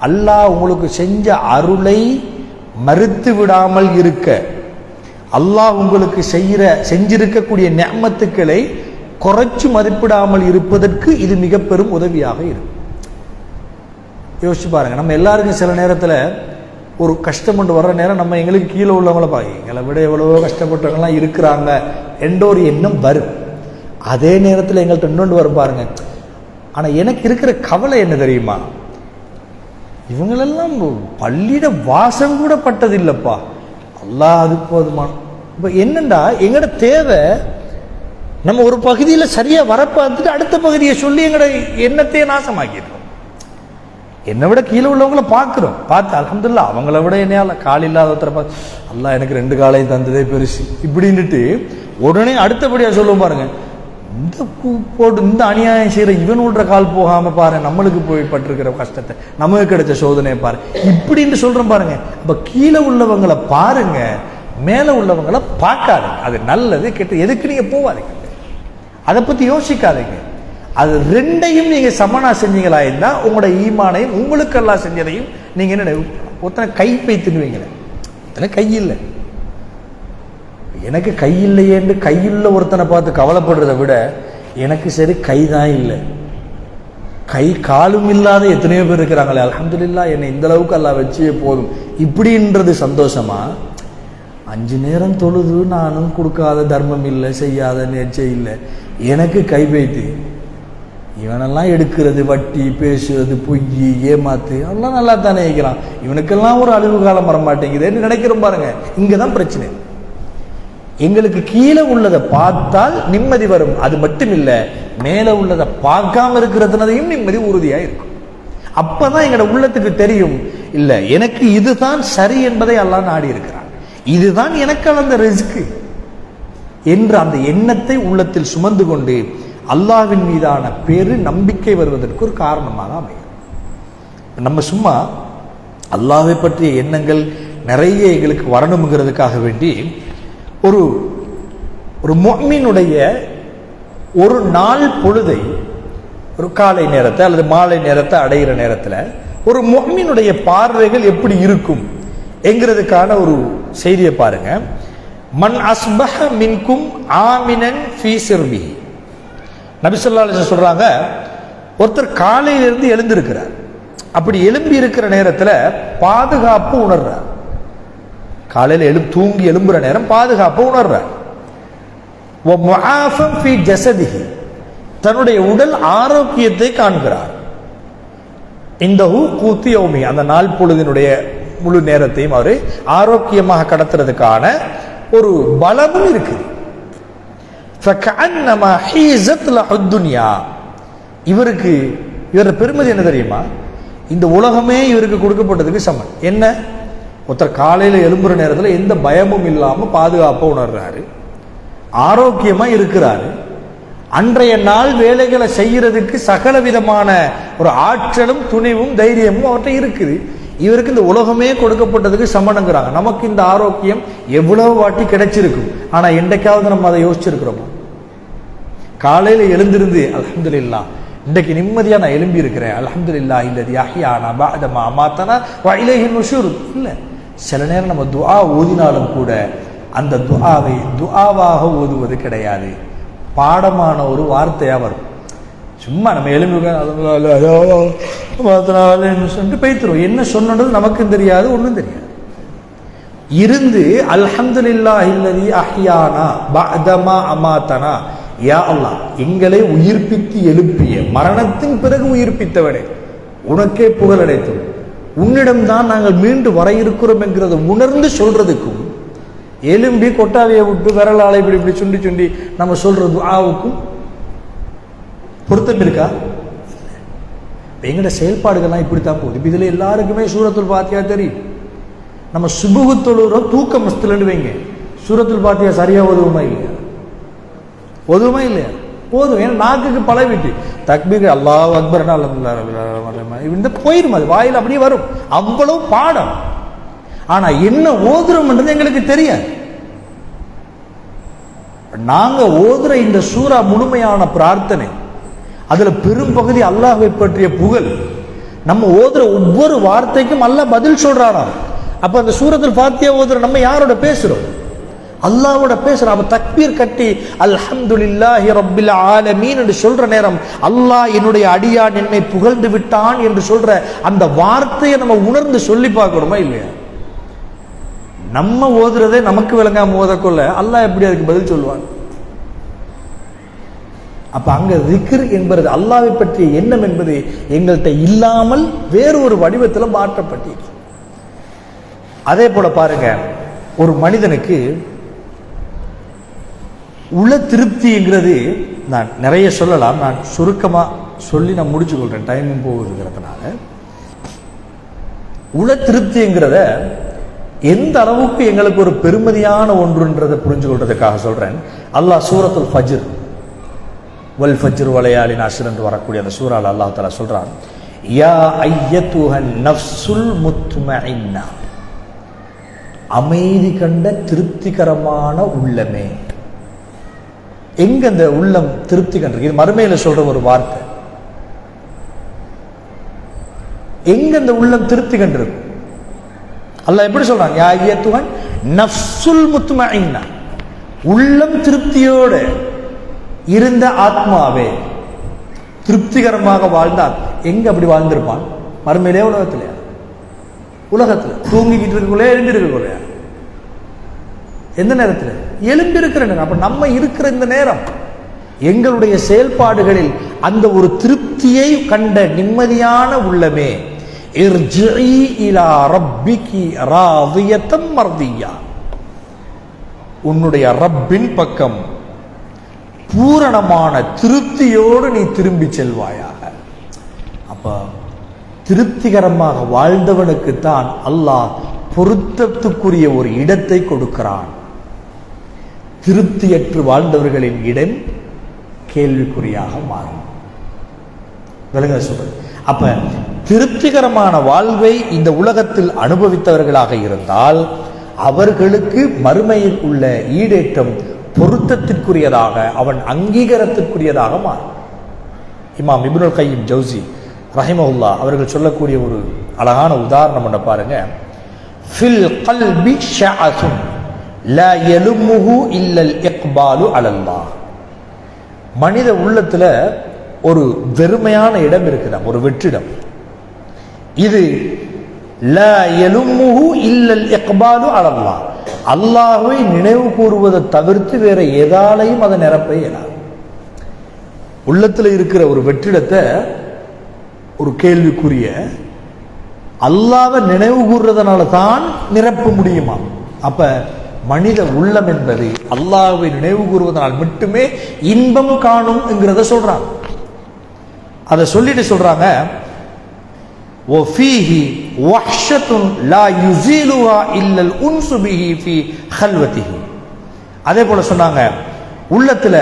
அல்லாஹ் உங்களுக்கு செஞ்ச அருளை மறுத்து விடாமல் இருக்க, அல்லாஹ் உங்களுக்கு செஞ்சிருக்கக்கூடிய நிஅமத்துக்களை குறைச்சு மதிப்பிடாமல் இருப்பதற்கு இது மிக பெரும் உதவியாக இருக்கும். யோசிச்சு பாருங்க, நம்ம எல்லாருக்கும் சில நேரத்தில் ஒரு கஷ்டம் கொண்டு வர்ற நேரம் நம்ம எங்களுக்கு கீழே உள்ளவங்கள பாருங்க, எங்களை விட எவ்வளவோ கஷ்டப்பட்டவங்களாம் இருக்கிறாங்க என்ற ஒரு எண்ணம் வரும். அதே நேரத்தில் எங்கள்கிட்ட இன்னொன்று வரும் பாருங்க, ஆனால் எனக்கு இருக்கிற கவலை என்ன தெரியுமா? இவங்களெல்லாம் பள்ளியிட வாசம் கூட பட்டதில்லைப்பா, அல்லாஹ் அது போதுமா. இப்போ என்னண்டா எங்களோட தேவை, நம்ம ஒரு பகுதியில் சரியா வர பார்த்துட்டு அடுத்த பகுதியை சொல்லி எங்களோட எண்ணத்தையே நாசமாக்கிடுறோம். என்னை விட கீழே உள்ளவங்கள பார்க்குறோம், பார்த்து அல்ஹம்துலில்லாஹ் அவங்கள விட என்னையால கால் இல்லாத ஒருத்தரை பார்த்து அல்லாஹ் எனக்கு 2 காலையும் தந்ததே பெருசு இப்படின்னுட்டு உடனே அடுத்தபடியாக சொல்லுவோம் பாருங்க, இந்த போட்டு இந்த அநியாயம் செய்யற இவன் விடுற கால் போகாம பாரு, நம்மளுக்கு போய் பட்டிருக்கிற கஷ்டத்தை, நமக்கு கிடைச்ச சோதனையை பாரு இப்படின்னு சொல்றோம் பாருங்க. அப்ப கீழே உள்ளவங்களை பாருங்க, மேல உள்ளவங்களை பார்க்காதீங்க. அது நல்லது கெட்டது எதுக்கு நீங்க போவாதீங்க, அதை பத்தி யோசிக்காதீங்க. அது ரெண்டையும் நீங்க சமனா செஞ்சீங்களா இருந்தா உங்களோட ஈமானையும் உங்களுக்கு எல்லாம் செஞ்சதையும் நீங்க என்ன, ஒருத்தனை கை பை தின்னுவீங்களே, ஒருத்தனை கை இல்லை, எனக்கு கை இல்லையேன்னு கையுள்ள ஒருத்தனை பார்த்து கவலைப்படுறதை விட எனக்கு சரி கைதான் இல்லை, கை காலும் இல்லாத எத்தனையோ பேர் இருக்கிறாங்களே, அல்ஹம்துலில்லாஹ் என்னை இந்த அளவுக்கு அல்லாஹ் வச்சே போதும் இப்படின்றது சந்தோஷமா? 5 நேரம் தொழுது நானும் கொடுக்காத தர்மம் இல்லை, செய்யாத நேர்ச்சை இல்லை, எனக்கு கை வைத்து இவனெல்லாம் எடுக்கிறது, வட்டி பேசுறது, பொய் ஏமாத்து எல்லாம் நல்லா தானே இருக்கிறான், இவனுக்கெல்லாம் ஒரு அழிவு காலம் வர மாட்டேங்குதுன்னு நினைக்கிறோம் பாருங்க. இங்கதான் பிரச்சனை. எங்களுக்கு கீழே உள்ளதை பார்த்தால் நிம்மதி வரும், அது மட்டும் இல்லை மேல உள்ளதை பார்க்காம இருக்கிறதுனதையும் நிம்மதி உறுதியா இருக்கும். அப்பதான் எங்களோட உள்ளத்துக்கு தெரியும், இல்ல எனக்கு இதுதான் சரி என்பதை அல்லாஹ் நாடி இருக்கிறான், இதுதான் எனக்கு அந்த ரிஸ்க் என்ற அந்த எண்ணத்தை உள்ளத்தில் சுமந்து கொண்டு அல்லாஹ்வின் மீதான பெரு நம்பிக்கை வருவதற்கு ஒரு காரணமாக அமையும். நம்ம சும்மா அல்லாஹ்வை பற்றிய எண்ணங்கள் நிறைய எங்களுக்கு வரணுங்கிறதுக்காக வேண்டி ஒரு முஃமினுடைய ஒரு நாள் பொழுதை, ஒரு காலை நேரத்தை அல்லது மாலை நேரத்தை அடைகிற நேரத்தில் ஒரு முஃமினுடைய பார்வைகள் எப்படி இருக்கும் என்கிறதுக்கான ஒரு செய்தியை பாருங்க. மன் அஸ்பஹ மின்கும் ஆமினன் ஃபீ சிர்பிஹி. நபி ஸல்லல்லாஹு அலைஹி வஸல்லம் சொல்றாங்க, ஒருத்தர் காலையிலிருந்து எழுந்திருக்கிறார். அப்படி எழும்பி இருக்கிற நேரத்தில் பாதுகாப்பு உணர்றார். காலையில் தூங்கி எழும்புற நேரம் பாதுகாப்பு உணர்றார். தன்னுடைய உடல் ஆரோக்கியத்தை காண்கிறார். இந்த கூத்தியோமி, அந்த நாள் பொழுதினுடைய முழு நேரத்தையும் அவர் ஆரோக்கியமாக கடத்துறதுக்கான ஒரு பலமும் இருக்குது. இவருக்கு இவர பெருமதி என்ன தெரியுமா? இந்த உலகமே இவருக்கு கொடுக்கப்பட்டதுக்கு சமம். என்ன? ஒருத்தர் காலையில் எழும்புற நேரத்தில் எந்த பயமும் இல்லாமல் பாதுகாப்பாக உணர்றாரு, ஆரோக்கியமா இருக்கிறாரு. அன்றைய நாள் வேலைகளை செய்யறதுக்கு சகல விதமான ஒரு ஆற்றலும் துணிவும் தைரியமும் அவர்கிட்ட இருக்குது. இவருக்கு இந்த உலகமே கொடுக்கப்பட்டதுக்கு சமணங்கிறாங்க. நமக்கு இந்த ஆரோக்கியம் எவ்வளவு வாட்டி கிடைச்சிருக்கும், ஆனா என்றைக்காவது நம்ம அதை யோசிச்சிருக்கிறோமா? காலையில எழுந்திருந்து அல்ஹம்துலில்லாஹ், இன்றைக்கு நிம்மதியா நான் எழும்பி இருக்கிறேன், அல்ஹம்துலில்லாஹ் இல்லதி அஹ்யானா பஅத மா அமாதனா வ இலைஹி நுஷூர். இல்ல, சில நேரம் நம்ம துஆ ஓதினாலும் கூட அந்த துஆவை துஆவாக ஓதுவது கிடையாது, பாடமான ஒரு வார்த்தையா வரும். சும்மா நம்ம எழும்பி பேத்துருவோம். என்ன சொன்னது நமக்கும் தெரியாது, ஒன்றும் தெரியாது. இருந்து அல்ஹம்துலில்லாஹ் இல்லதி அஹ்யானா பஅத மா அமாதனா, யா அல்லாஹ் எங்களை உயிர்ப்பித்து எழுப்பிய, மரணத்தின் பிறகு உயிர்ப்பித்தவனே உனக்கே புகழ் அடைத்தோம், உன்னிடம்தான் நாங்கள் மீண்டு வர இருக்கிறோம் என்கிறத உணர்ந்து சொல்றதுக்கும், எலும்பி கொட்டாவியை விட்டு விரலாலை இப்படி இப்படி சுண்டி சுண்டி நம்ம சொல்ற துஆவுக்கும் பொருத்தம் இருக்கா? எங்கட செயல்பாடுகள்லாம் இப்படித்தான் போகுது. இதுல எல்லாருக்குமே சூரத்துல் ஃபாத்திஹா தெரியும். நம்ம சுபுஹு தொழுறோம், தூக்க மஸ்துலன்னு வைங்க, சூரத்துல் ஃபாத்திஹா சரியா ஓதுவோமா இல்லையா? ஓதுவோமா இல்லையா? போதும். ஏன்னா நாக்குக்கு பழகிட்டு தக்பீர் அல்லாஹ் அக்பர் இந்த போயிடும், அது வாயில் அப்படியே வரும், அவ்வளவு பாடம். ஆனா என்ன ஓதுறோம்ன்றது எங்களுக்கு தெரியாது. நாங்க ஓதுற இந்த சூரா முழுமையான பிரார்த்தனை, அதுல பெரும் பகுதி அல்லாஹ்வை பற்றிய புகழ். நம்ம ஓதுற ஒவ்வொரு வார்த்தைக்கும் அல்லாஹ் பதில் சொல்றானா? அப்ப அந்த சூரத்துல் ஃபாத்திஹா ஓதுற நம்ம யாரோட பேசுறோம்? அல்லாஹ்வோட பேசுறோம். அப்ப தக்பீர் கட்டி அல்ஹம்துலில்லாஹி ரப்பில் ஆலமீன் என்று சொல்ற நேரம், அல்லாஹ் என்னுடைய அடியான் என்னை புகழ்ந்து விட்டான் என்று சொல்ற அந்த வார்த்தையை நம்ம உணர்ந்து சொல்லி பார்க்கணுமா இல்லையா? நம்ம ஓதுறதே நமக்கு விளங்காம ஓதக்கொள்ள அல்லாஹ் எப்படி அதுக்கு பதில் சொல்லுவான்? அப்ப அங்க திக்ர் என்பது அல்லாஹ்வை பற்றிய எண்ணம் என்பது எங்கள்கிட்ட இல்லாமல் வேறு ஒரு வடிவத்தில் மாற்றப்பட்டிருக்கு. அதே போல பாருங்க, ஒரு மனிதனுக்கு உள திருப்திங்கிறது நான் நிறைய சொல்லலாம், நான் சுருக்கமா சொல்லி நான் முடிச்சு கொள்றேன், டைமும் போகுதுங்கிறதுனால. உள திருப்திங்கிறத எந்த அளவுக்கு எங்களுக்கு ஒரு பெருமதியான ஒன்றுன்றதை புரிஞ்சு கொள்றதுக்காக சொல்றேன். அல்லாஹ் சூரத்துல் ஃபஜ்ர் வல் ஃபஜ்ர் வலையாலின் அஷ்ர் என்று வரக்கூடிய அந்த சூறால அல்லாஹ் தஆலா சொல்றான், யா அய்யத்துஹன் நஃப்ஸுல் முத்மஇன்னா, அமைதி கண்ட திருப்திகரமான உள்ளமே. எங்க அந்த உள்ளம் திருப்தி கண்டிருக்கு? இது மறுமையில சொல்ற ஒரு வார்த்தை. எங்க அந்த உள்ளம் திருப்தி கண்டிருக்கு? அல்லாஹ் எப்படி சொல்றான்? யா அய்யத்துஹன் நஃப்ஸுல் முத்மஇன்னா, உள்ளம் திருப்தியோட இருந்த ஆத்மாவே, திருப்திகரமாக வாழ்ந்தான். எங்க அப்படி வாழ்ந்திருப்பான்? மறுமையிலே உலகத்திலே? உலகத்துல தூங்கிக்கிட்டு இருக்கக்குள்ளே எழும்பி இருக்கக்குள்ளே? எந்த நேரத்தில்? எழும்பி இருக்கிற நேரம். அப்ப நம்ம இருக்கிற இந்த நேரம் எங்களுடைய செயல்பாடுகளில் அந்த ஒரு திருப்தியை கண்ட நிம்மதியான உள்ளமே, இர்ஜிஇ இலா ரப்பிகி ராதியத்தம் மர்தியா, உன்னுடைய ரப்பின் பக்கம் பூரணமான திருப்தியோடு நீ திரும்பி செல்வாயாக. அப்ப திருப்திகரமாக வாழ்ந்தவனுக்கு தான் அல்லாஹ் பொருத்தத்துக்குரிய ஒரு இடத்தை கொடுக்கிறான். திருப்தியற்று வாழ்ந்தவர்களின் இடம் கேள்விக்குறியாக மாறும். விளங்க சொல்றது. அப்ப திருப்திகரமான வாழ்வை இந்த உலகத்தில் அனுபவித்தவர்களாக இருந்தால் அவர்களுக்கு மறுமையில் உள்ள ஈடேற்றம் பொருத்தத்திற்குரியதாக, அவன் அங்கீகாரத்திற்குரியதாக மாறும். இமாம் இப்னுல் கையிம் ஜௌசி ரஹிமஹுல்லா அவர்கள் சொல்லக்கூடிய ஒரு அழகான உதாரணம் என்ன பாருங்க. ஃபில் கல்பி ஷஅசுன் லா யலுமுஹு இல்லல் இக்பாலு அலல்லாஹ். மனித உள்ளத்துல ஒரு வெறுமையான இடம் இருக்குதாம், ஒரு வெற்றிடம். இது லா யலுமுஹு இல்லல் இக்பாலு அலல்லாஹ், அல்லாஹ்வை நினைவு கூறுவதை தவிர்த்து வேற எதாலையும் அதை நிரப்ப இயலாது. உள்ளத்துல இருக்கிற ஒரு வெற்றிடத்தை, ஒரு கேள்விக்குரிய அல்லாஹ்வை நினைவு கூறுறதுனால தான் நிரப்ப முடியுமா? அப்ப மனித உள்ளம் என்பது அல்லாஹ்வை நினைவு கூறுவதனால் மட்டுமே இன்பம் காணும் என்கிறத சொல்றாங்க. அதை சொல்லிட்டு சொல்றாங்க, وفيه وحشة لا يزيلها إلا الأنس به في خلوته. அதே போல சொன்னாங்க, உள்ளத்துல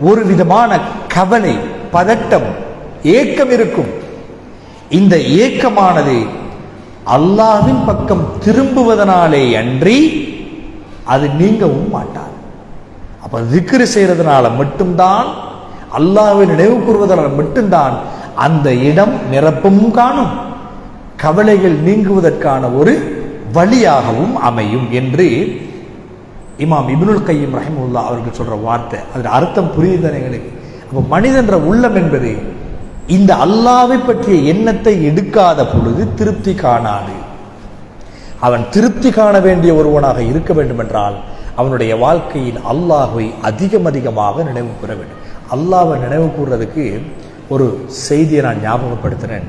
ஒரு விதமான கவலை, பதட்டம், ஏக்கம் இருக்கும். இந்த ஏக்கமானது அல்லாஹ்வின் பக்கம் திரும்புவதனாலே அன்றி அது நீங்கவும் மாட்டாது. அப்ப திக்ர் செய்யறதுனால மட்டும்தான், அல்லாஹ்வை நினைவு கூறுவதனால மட்டும்தான் அந்த இடம் நிரப்பமும் காணும், கவலைகள் நீங்குவதற்கான ஒரு வழியாகவும் அமையும் என்று இமாம் இப்னுல் கையிம் ரஹிமஹுல்லாஹ் அவர்கள் சொல்ற வார்த்தை. அதில் அர்த்தம் புரியுது எங்களுக்கு. அப்போ மனிதன்ற உள்ளம் என்பது இந்த அல்லாஹ்வை பற்றிய எண்ணத்தை எடுக்காத பொழுது திருப்தி காணாது. அவன் திருப்தி காண வேண்டிய ஒருவனாக இருக்க வேண்டும் என்றால் அவனுடைய வாழ்க்கையில் அல்லாஹ்வை அதிகமாக நினைவு கூற வேண்டும். அல்லாஹ்வை நினைவு கூறுறதுக்கு ஒரு செய்தியை நான் ஞாபகப்படுத்துறேன்.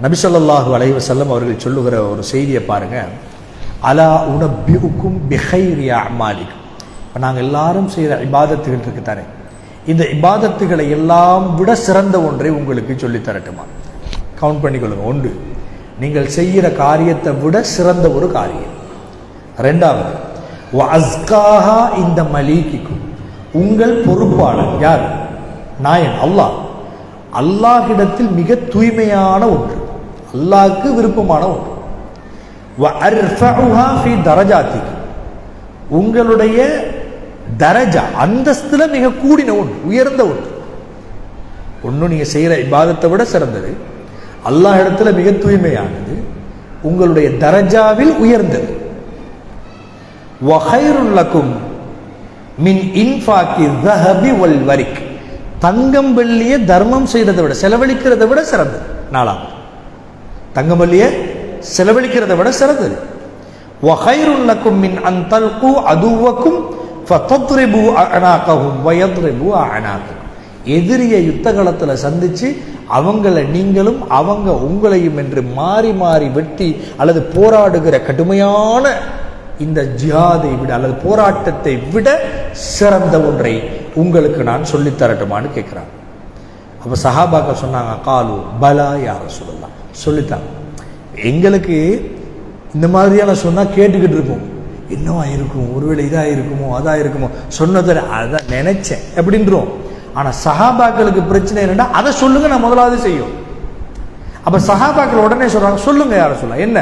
நபி ஸல்லல்லாஹு அலைஹி வஸல்லம் அவர்கள் சொல்லுகிற ஒரு செய்தியை பாருங்க. அலா உனப்பிஉக்கும் பிகைரி அமாலிக்கும். இப்போ நாங்கள் எல்லாரும் செய்கிற இபாதத்துகள் இருக்குத்தானே, இந்த இபாதத்துகளை எல்லாம் விட சிறந்த ஒன்றை உங்களுக்கு சொல்லித்தரட்டுமா? கவுண்ட் பண்ணிக்கொள்ளுங்க. ஒன்று, நீங்கள் செய்கிற காரியத்தை விட சிறந்த ஒரு காரியம். ரெண்டாவது, வஅஸ்காஹா இந்த மலீகிக்கும், உங்கள் பொறுப்பாளர் யார்? நாயன் அல்லாஹ். அல்லாஹ்விடத்தில் மிக தூய்மையான ஒன்று, அல்லாஹ்வுக்கு விருப்பமான ஒன்று. வஅர்ஃபஉஹா ஃபீ தரஜாத்திக்கும், உங்களுடைய தரஜா அந்தஸ்துல மிக கூடின ஒன்று, உயர்ந்த ஒன்று. ஒன்று நீங்க செய்யற இபாதத்தை விட சிறந்தது, அல்லாஹ் இடத்துல மிக தூய்மையானது, உங்களுடைய தரஜாவில் உயர்ந்தது. வஹைருல் லக்கும் மின் இன்ஃபாக்கி ذهب والورق, தங்கம் வெள்ளியை தர்மம் செய்யறதை விட, செலவழிக்கிறதை விட சிறந்தது. நாலாம், தங்கம் வெள்ளியை செலவழிக்கிறதை விட சிறந்தது. வஹைருல் லக்கும் மின் அன் தல்கு அதுவக்கும் ஃபதத்ரிபு அஅனாகஹும் வயத்ரிபு அஅனாகக்கும், எதிரிய யுத்த களத்தில் சந்திச்சு அவங்களை நீங்களும் அவங்க உங்களையும் என்று மாறி மாறி வெட்டி அல்லது போராடுகிற கடுமையான இந்த ஜிஹாதை விட அல்லது போராட்டத்தை விட சிறந்த ஒன்றை உங்களுக்கு நான் சொல்லித்தரட்டுமான்னு கேட்குறாங்க. அப்போ சஹாபாக்கள் சொன்னாங்க, காலு பலா யா ரசூலல்லாஹ், சொல்லித்தாங்க. எங்களுக்கு இந்த மாதிரியான சொன்னால் கேட்டுக்கிட்டு இருப்போம், என்னவா இருக்கும், ஒருவேளை இதாக இருக்குமோ அதாக இருக்குமோ, சொன்னதில் அதான் நினைச்சேன் அப்படின்றோம். ஆனால் சஹாபாக்களுக்கு பிரச்சனை என்னன்னா, அதை சொல்லுங்க, நான் முதலாவது செய்யும். அப்போ சஹாபாக்கள் உடனே சொல்றாங்க, சொல்லுங்க யார சொல்ல, என்ன?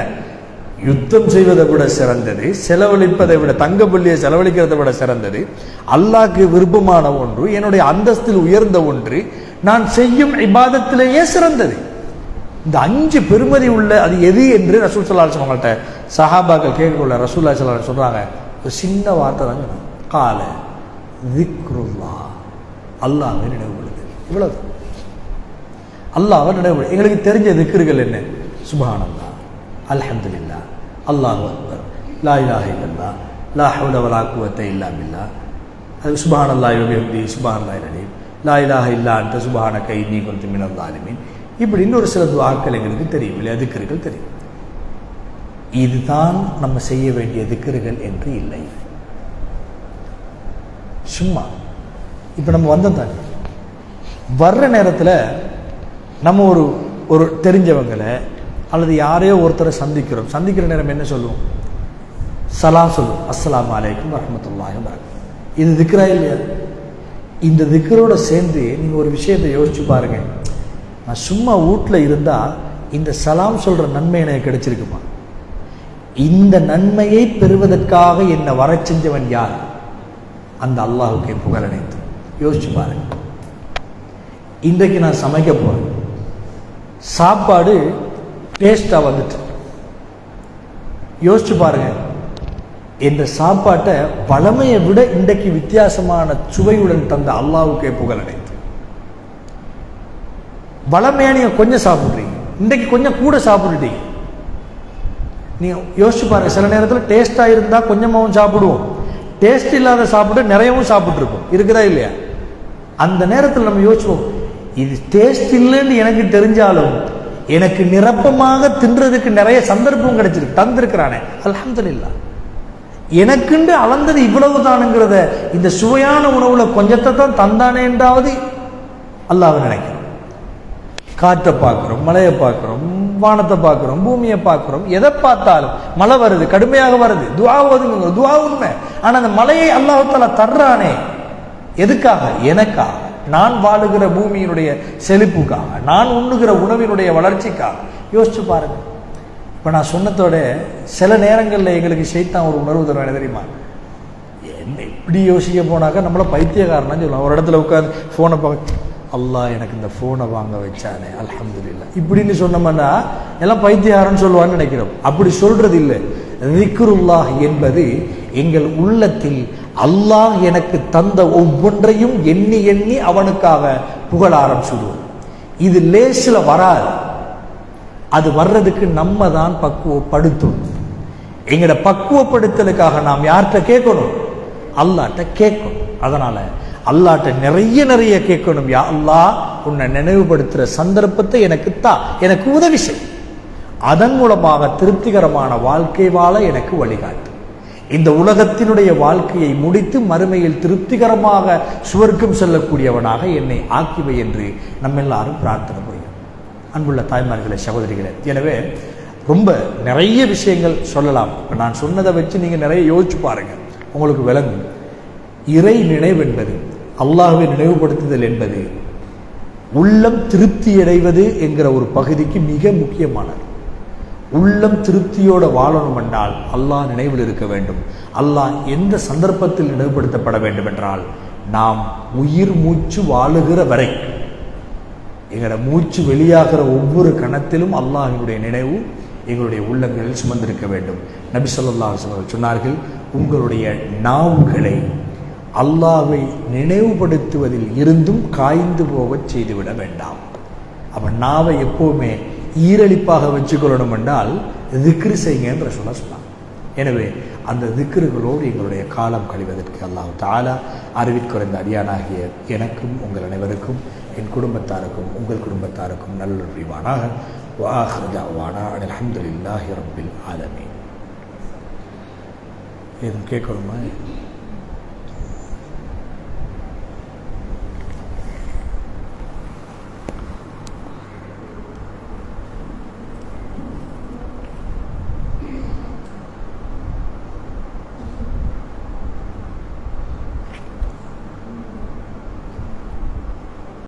யுத்தம் செய்வதை விட சிறந்தது, செலவழிப்பதை விட, தங்க புள்ளியை செலவழிக்கிறதை விட சிறந்தது, அல்லாஹ்க்கு விருப்பமான ஒன்று, என்னுடைய அந்தஸ்தில் உயர்ந்த ஒன்று, நான் செய்யும் இபாதத்திலேயே சிறந்தது. இந்த 5 பெருமதி உள்ள அது எது என்று ரசூல் ஸல்லல்லாஹு அலைஹி வஸல்லம் அவங்கள்ட்ட சஹாபாக்கள் கேட்கல. ரசூலுல்லாஹி ஸல்லல்லாஹு அலைஹி வஸல்லம் சொல்றாங்க, ஒரு சின்ன வார்த்தை தான் சொன்னாங்க, கால திக்ருல்லாஹ், அல்லாஹ்வை நினைவுபடுது. இவ்வளவு, அல்லாஹ்வை நினைவுபடுது. எங்களுக்கு தெரிஞ்ச திக்ருகள் என்ன? சுப்ஹானல்லாஹ், அல்ஹம்துலில்லாஹ், அல்லாஹு அக்பர், லா இலாஹ இல்லல்லாஹ், லா ஹவ்ல வலா குவத்த இல்லா பில்லாஹ், அது சுப்ஹானல்லாஹி வ பிஹம்திஹி சுப்ஹானல்லாஹில் அலீம், லா இலாஹ இல்லா அன்த சுப்ஹானக இன்னீ குன்து மினல் ஸாலிமீன். இப்படி இன்னொரு சில துஆக்கள் எங்களுக்கு தெரியும் இல்லையா, திக்ருகள் தெரியும். இதுதான் நம்ம செய்ய வேண்டிய திக்ருகள் என்று இல்லை. சும்மா இப்போ நம்ம வந்தோம் தானே, வர்ற நேரத்தில் நம்ம ஒரு தெரிஞ்சவங்களை அல்லது யாரையோ ஒருத்தரை சந்திக்கிறோம். சந்திக்கிற நேரம் என்ன சொல்லுவோம்? சலாம் சொல்லுவோம், அஸ்ஸலாமு அலைக்கும் வரஹ்மத்துல்லாஹி வபரகாத்துஹு. இது திக்ரா இல்லையா? இந்த திக்ரோட சேர்ந்து நீங்கள் ஒரு விஷயத்தை யோசிச்சு பாருங்க. நான் சும்மா வீட்டில் இருந்தால் இந்த சலாம் சொல்கிற நன்மை எனக்கு கிடைச்சிருக்குமா? இந்த நன்மையை பெறுவதற்காக என்னை வர செஞ்சவன் யார்? அந்த அல்லாஹுக்கு என் புகழ் அனைத்து. யோசிச்சு பாருங்க. இன்றைக்கு நான் சமைக்க போகிறேன், சாப்பாடு டேஸ்டாக வந்துட்டு யோசிச்சு பாருங்க, என்ற சாப்பாட்டை பழமையை விட இன்றைக்கு வித்தியாசமான சுவையுடன் தந்த அல்லாஹ்வுக்கே புகழ் அடைத்து. வளமையா நீங்க கொஞ்சம் சாப்பிடுறீங்க, இன்றைக்கு கொஞ்சம் கூட சாப்பிட்டுட்டீங்க. நீங்க யோசிச்சு பாருங்க, சில நேரத்தில் டேஸ்டா இருந்தா கொஞ்சமாவும் சாப்பிடுவோம், டேஸ்ட் இல்லாத சாப்பிட்டு நிறையவும் சாப்பிட்டு இருப்போம், இருக்குதா இல்லையா? அந்த நேரத்தில் நம்ம யோசிச்சுவோம், இது டேஸ்ட் இல்லைன்னு எனக்கு தெரிஞ்சாலும் எனக்கு நிரப்பமாக தின்றதுக்கு நிறைய சந்தர்ப்பம் கிடைச்சிருக்கு, தந்திருக்கிறானே அல்ஹம்துலில்லாஹ். எனக்குண்டு அளந்தது இவ்வளவு தானுங்கிறத, இந்த சுவையான உணவுல கொஞ்சத்தை தான் தந்தானே என்றாவது அல்லாஹ்வை நினைக்கிறோம். காற்றை பார்க்கிறோம், மழையை பார்க்கிறோம், வானத்தை பார்க்கிறோம், பூமியை பார்க்கிறோம், எதை பார்த்தாலும் மழை வருது, கடுமையாக வருது, துஆ ஓதுங்க, துஆ உண்மை. ஆனா அந்த மழையை அல்லாஹ் தஆலா தர்றானே எதுக்காக? எனக்காக, நான் வாழுகிற பூமியினுடைய செழிப்புக்காக, நான் உண்ணுகிற உணவினுடைய வளர்ச்சிக்காக. யோசிச்சு பாருங்க. இப்போ நான் சொன்னதோட சில நேரங்களில் எங்களுக்கு ஷைத்தான் ஒரு உணர்வு தருவாங்க, தெரியுமா? என்ன இப்படி யோசிக்க போனாக்கா நம்மள பைத்தியக்காரனான்னு சொல்லலாம். ஒரு இடத்துல உட்காந்து ஃபோனை பார்க்க, அல்லாஹ் எனக்கு இந்த ஃபோனை வாங்க வச்சானே அல்ஹம்துலில்லாஹ் இப்படின்னு சொன்னோம்னா எல்லாம் பைத்தியக்காரன்னு சொல்லுவான்னு நினைக்கிறோம். அப்படி சொல்றது இல்லை. திக்ருல்லாஹ் என்பது எங்கள் உள்ளத்தில் அல்லாஹ் எனக்கு தந்த ஒவ்வொன்றையும் எண்ணி எண்ணி அவனுக்காக புகழ ஆரம்பிச்சுடுவோம். இது லேசில் வராது. அது வர்றதுக்கு நம்ம தான் பக்குவப்படுத்தணும். எங்கட பக்குவப்படுத்தலுக்காக நாம் யார்கிட்ட கேட்கணும்? அல்லாஹ்ட்ட கேட்கணும். அதனால அல்லாஹ்ட்ட நிறைய கேட்கணும். யா அல்லாஹ், உன்னை நினைவுபடுத்துற சந்தர்ப்பத்தை எனக்கு தா, எனக்கு உதவி செய். அதன் மூலமாக திருப்திகரமான வாழ்க்கை வாழ எனக்கு வழிகாட்டு. இந்த உலகத்தினுடைய வாழ்க்கையை முடித்து மறுமையில் திருப்திகரமாக சுவர்க்கம் செல்லக்கூடியவனாக என்னை ஆக்கிவை என்று நம்ம எல்லாரும் பிரார்த்தனை புரியும். அன்புள்ள தாய்மார்களே, சகோதரிகளே, எனவே ரொம்ப நிறைய விஷயங்கள் சொல்லலாம். இப்போ நான் சொன்னதை வச்சு நீங்கள் நிறைய யோசிச்சு பாருங்க, உங்களுக்கு விளங்கும். இறை நினைவு என்பது, அல்லாஹ்வை நினைவுபடுத்துதல் என்பது உள்ளம் திருப்தி அடைவது என்கிற ஒரு பகுதிக்கு மிக முக்கியமானது. உள்ளம் திருப்தியோட வாழணும் என்றால் அல்லாஹ் நினைவில் இருக்க வேண்டும். அல்லாஹ் எந்த சந்தர்ப்பத்தில் நினைவுபடுத்தப்பட வேண்டும் என்றால், நாம் உயிர் மூச்சு வாழுகிற வரை, எங்களோட மூச்சு வெளியாகிற ஒவ்வொரு கணத்திலும் அல்லாஹ்வுடைய நினைவு எங்களுடைய உள்ளங்களில் சுமந்திருக்க வேண்டும். நபி ஸல்லல்லாஹு அலைஹி வஸல்லம் சொன்னார்கள், உங்களுடைய நாவுகளை அல்லாஹ்வை நினைவுபடுத்துவதில் இருந்தும் காய்ந்து போகச் செய்துவிட வேண்டாம். அப்ப நாவை எப்பவுமே ஈரழிப்பாக வச்சுக்கொள்ளணும் என்றால் திக்ரு செய்யுங்கன்ற சொன்னாங்க. எனவே அந்த திக்ருகளோடு எங்களுடைய காலம் கழிவதற்கு அல்லாஹ் தஆலா அறிவிற்குறைந்த அடியானாகிய எனக்கும் உங்கள் அனைவருக்கும், என் குடும்பத்தாருக்கும் உங்கள் குடும்பத்தாருக்கும் நல்ல புரிவானாக. வஆகிரு தஅவானா அல்ஹம்துலில்லாஹி ரப்பில் ஆலமீன். எதுவும் கேட்கணுமா?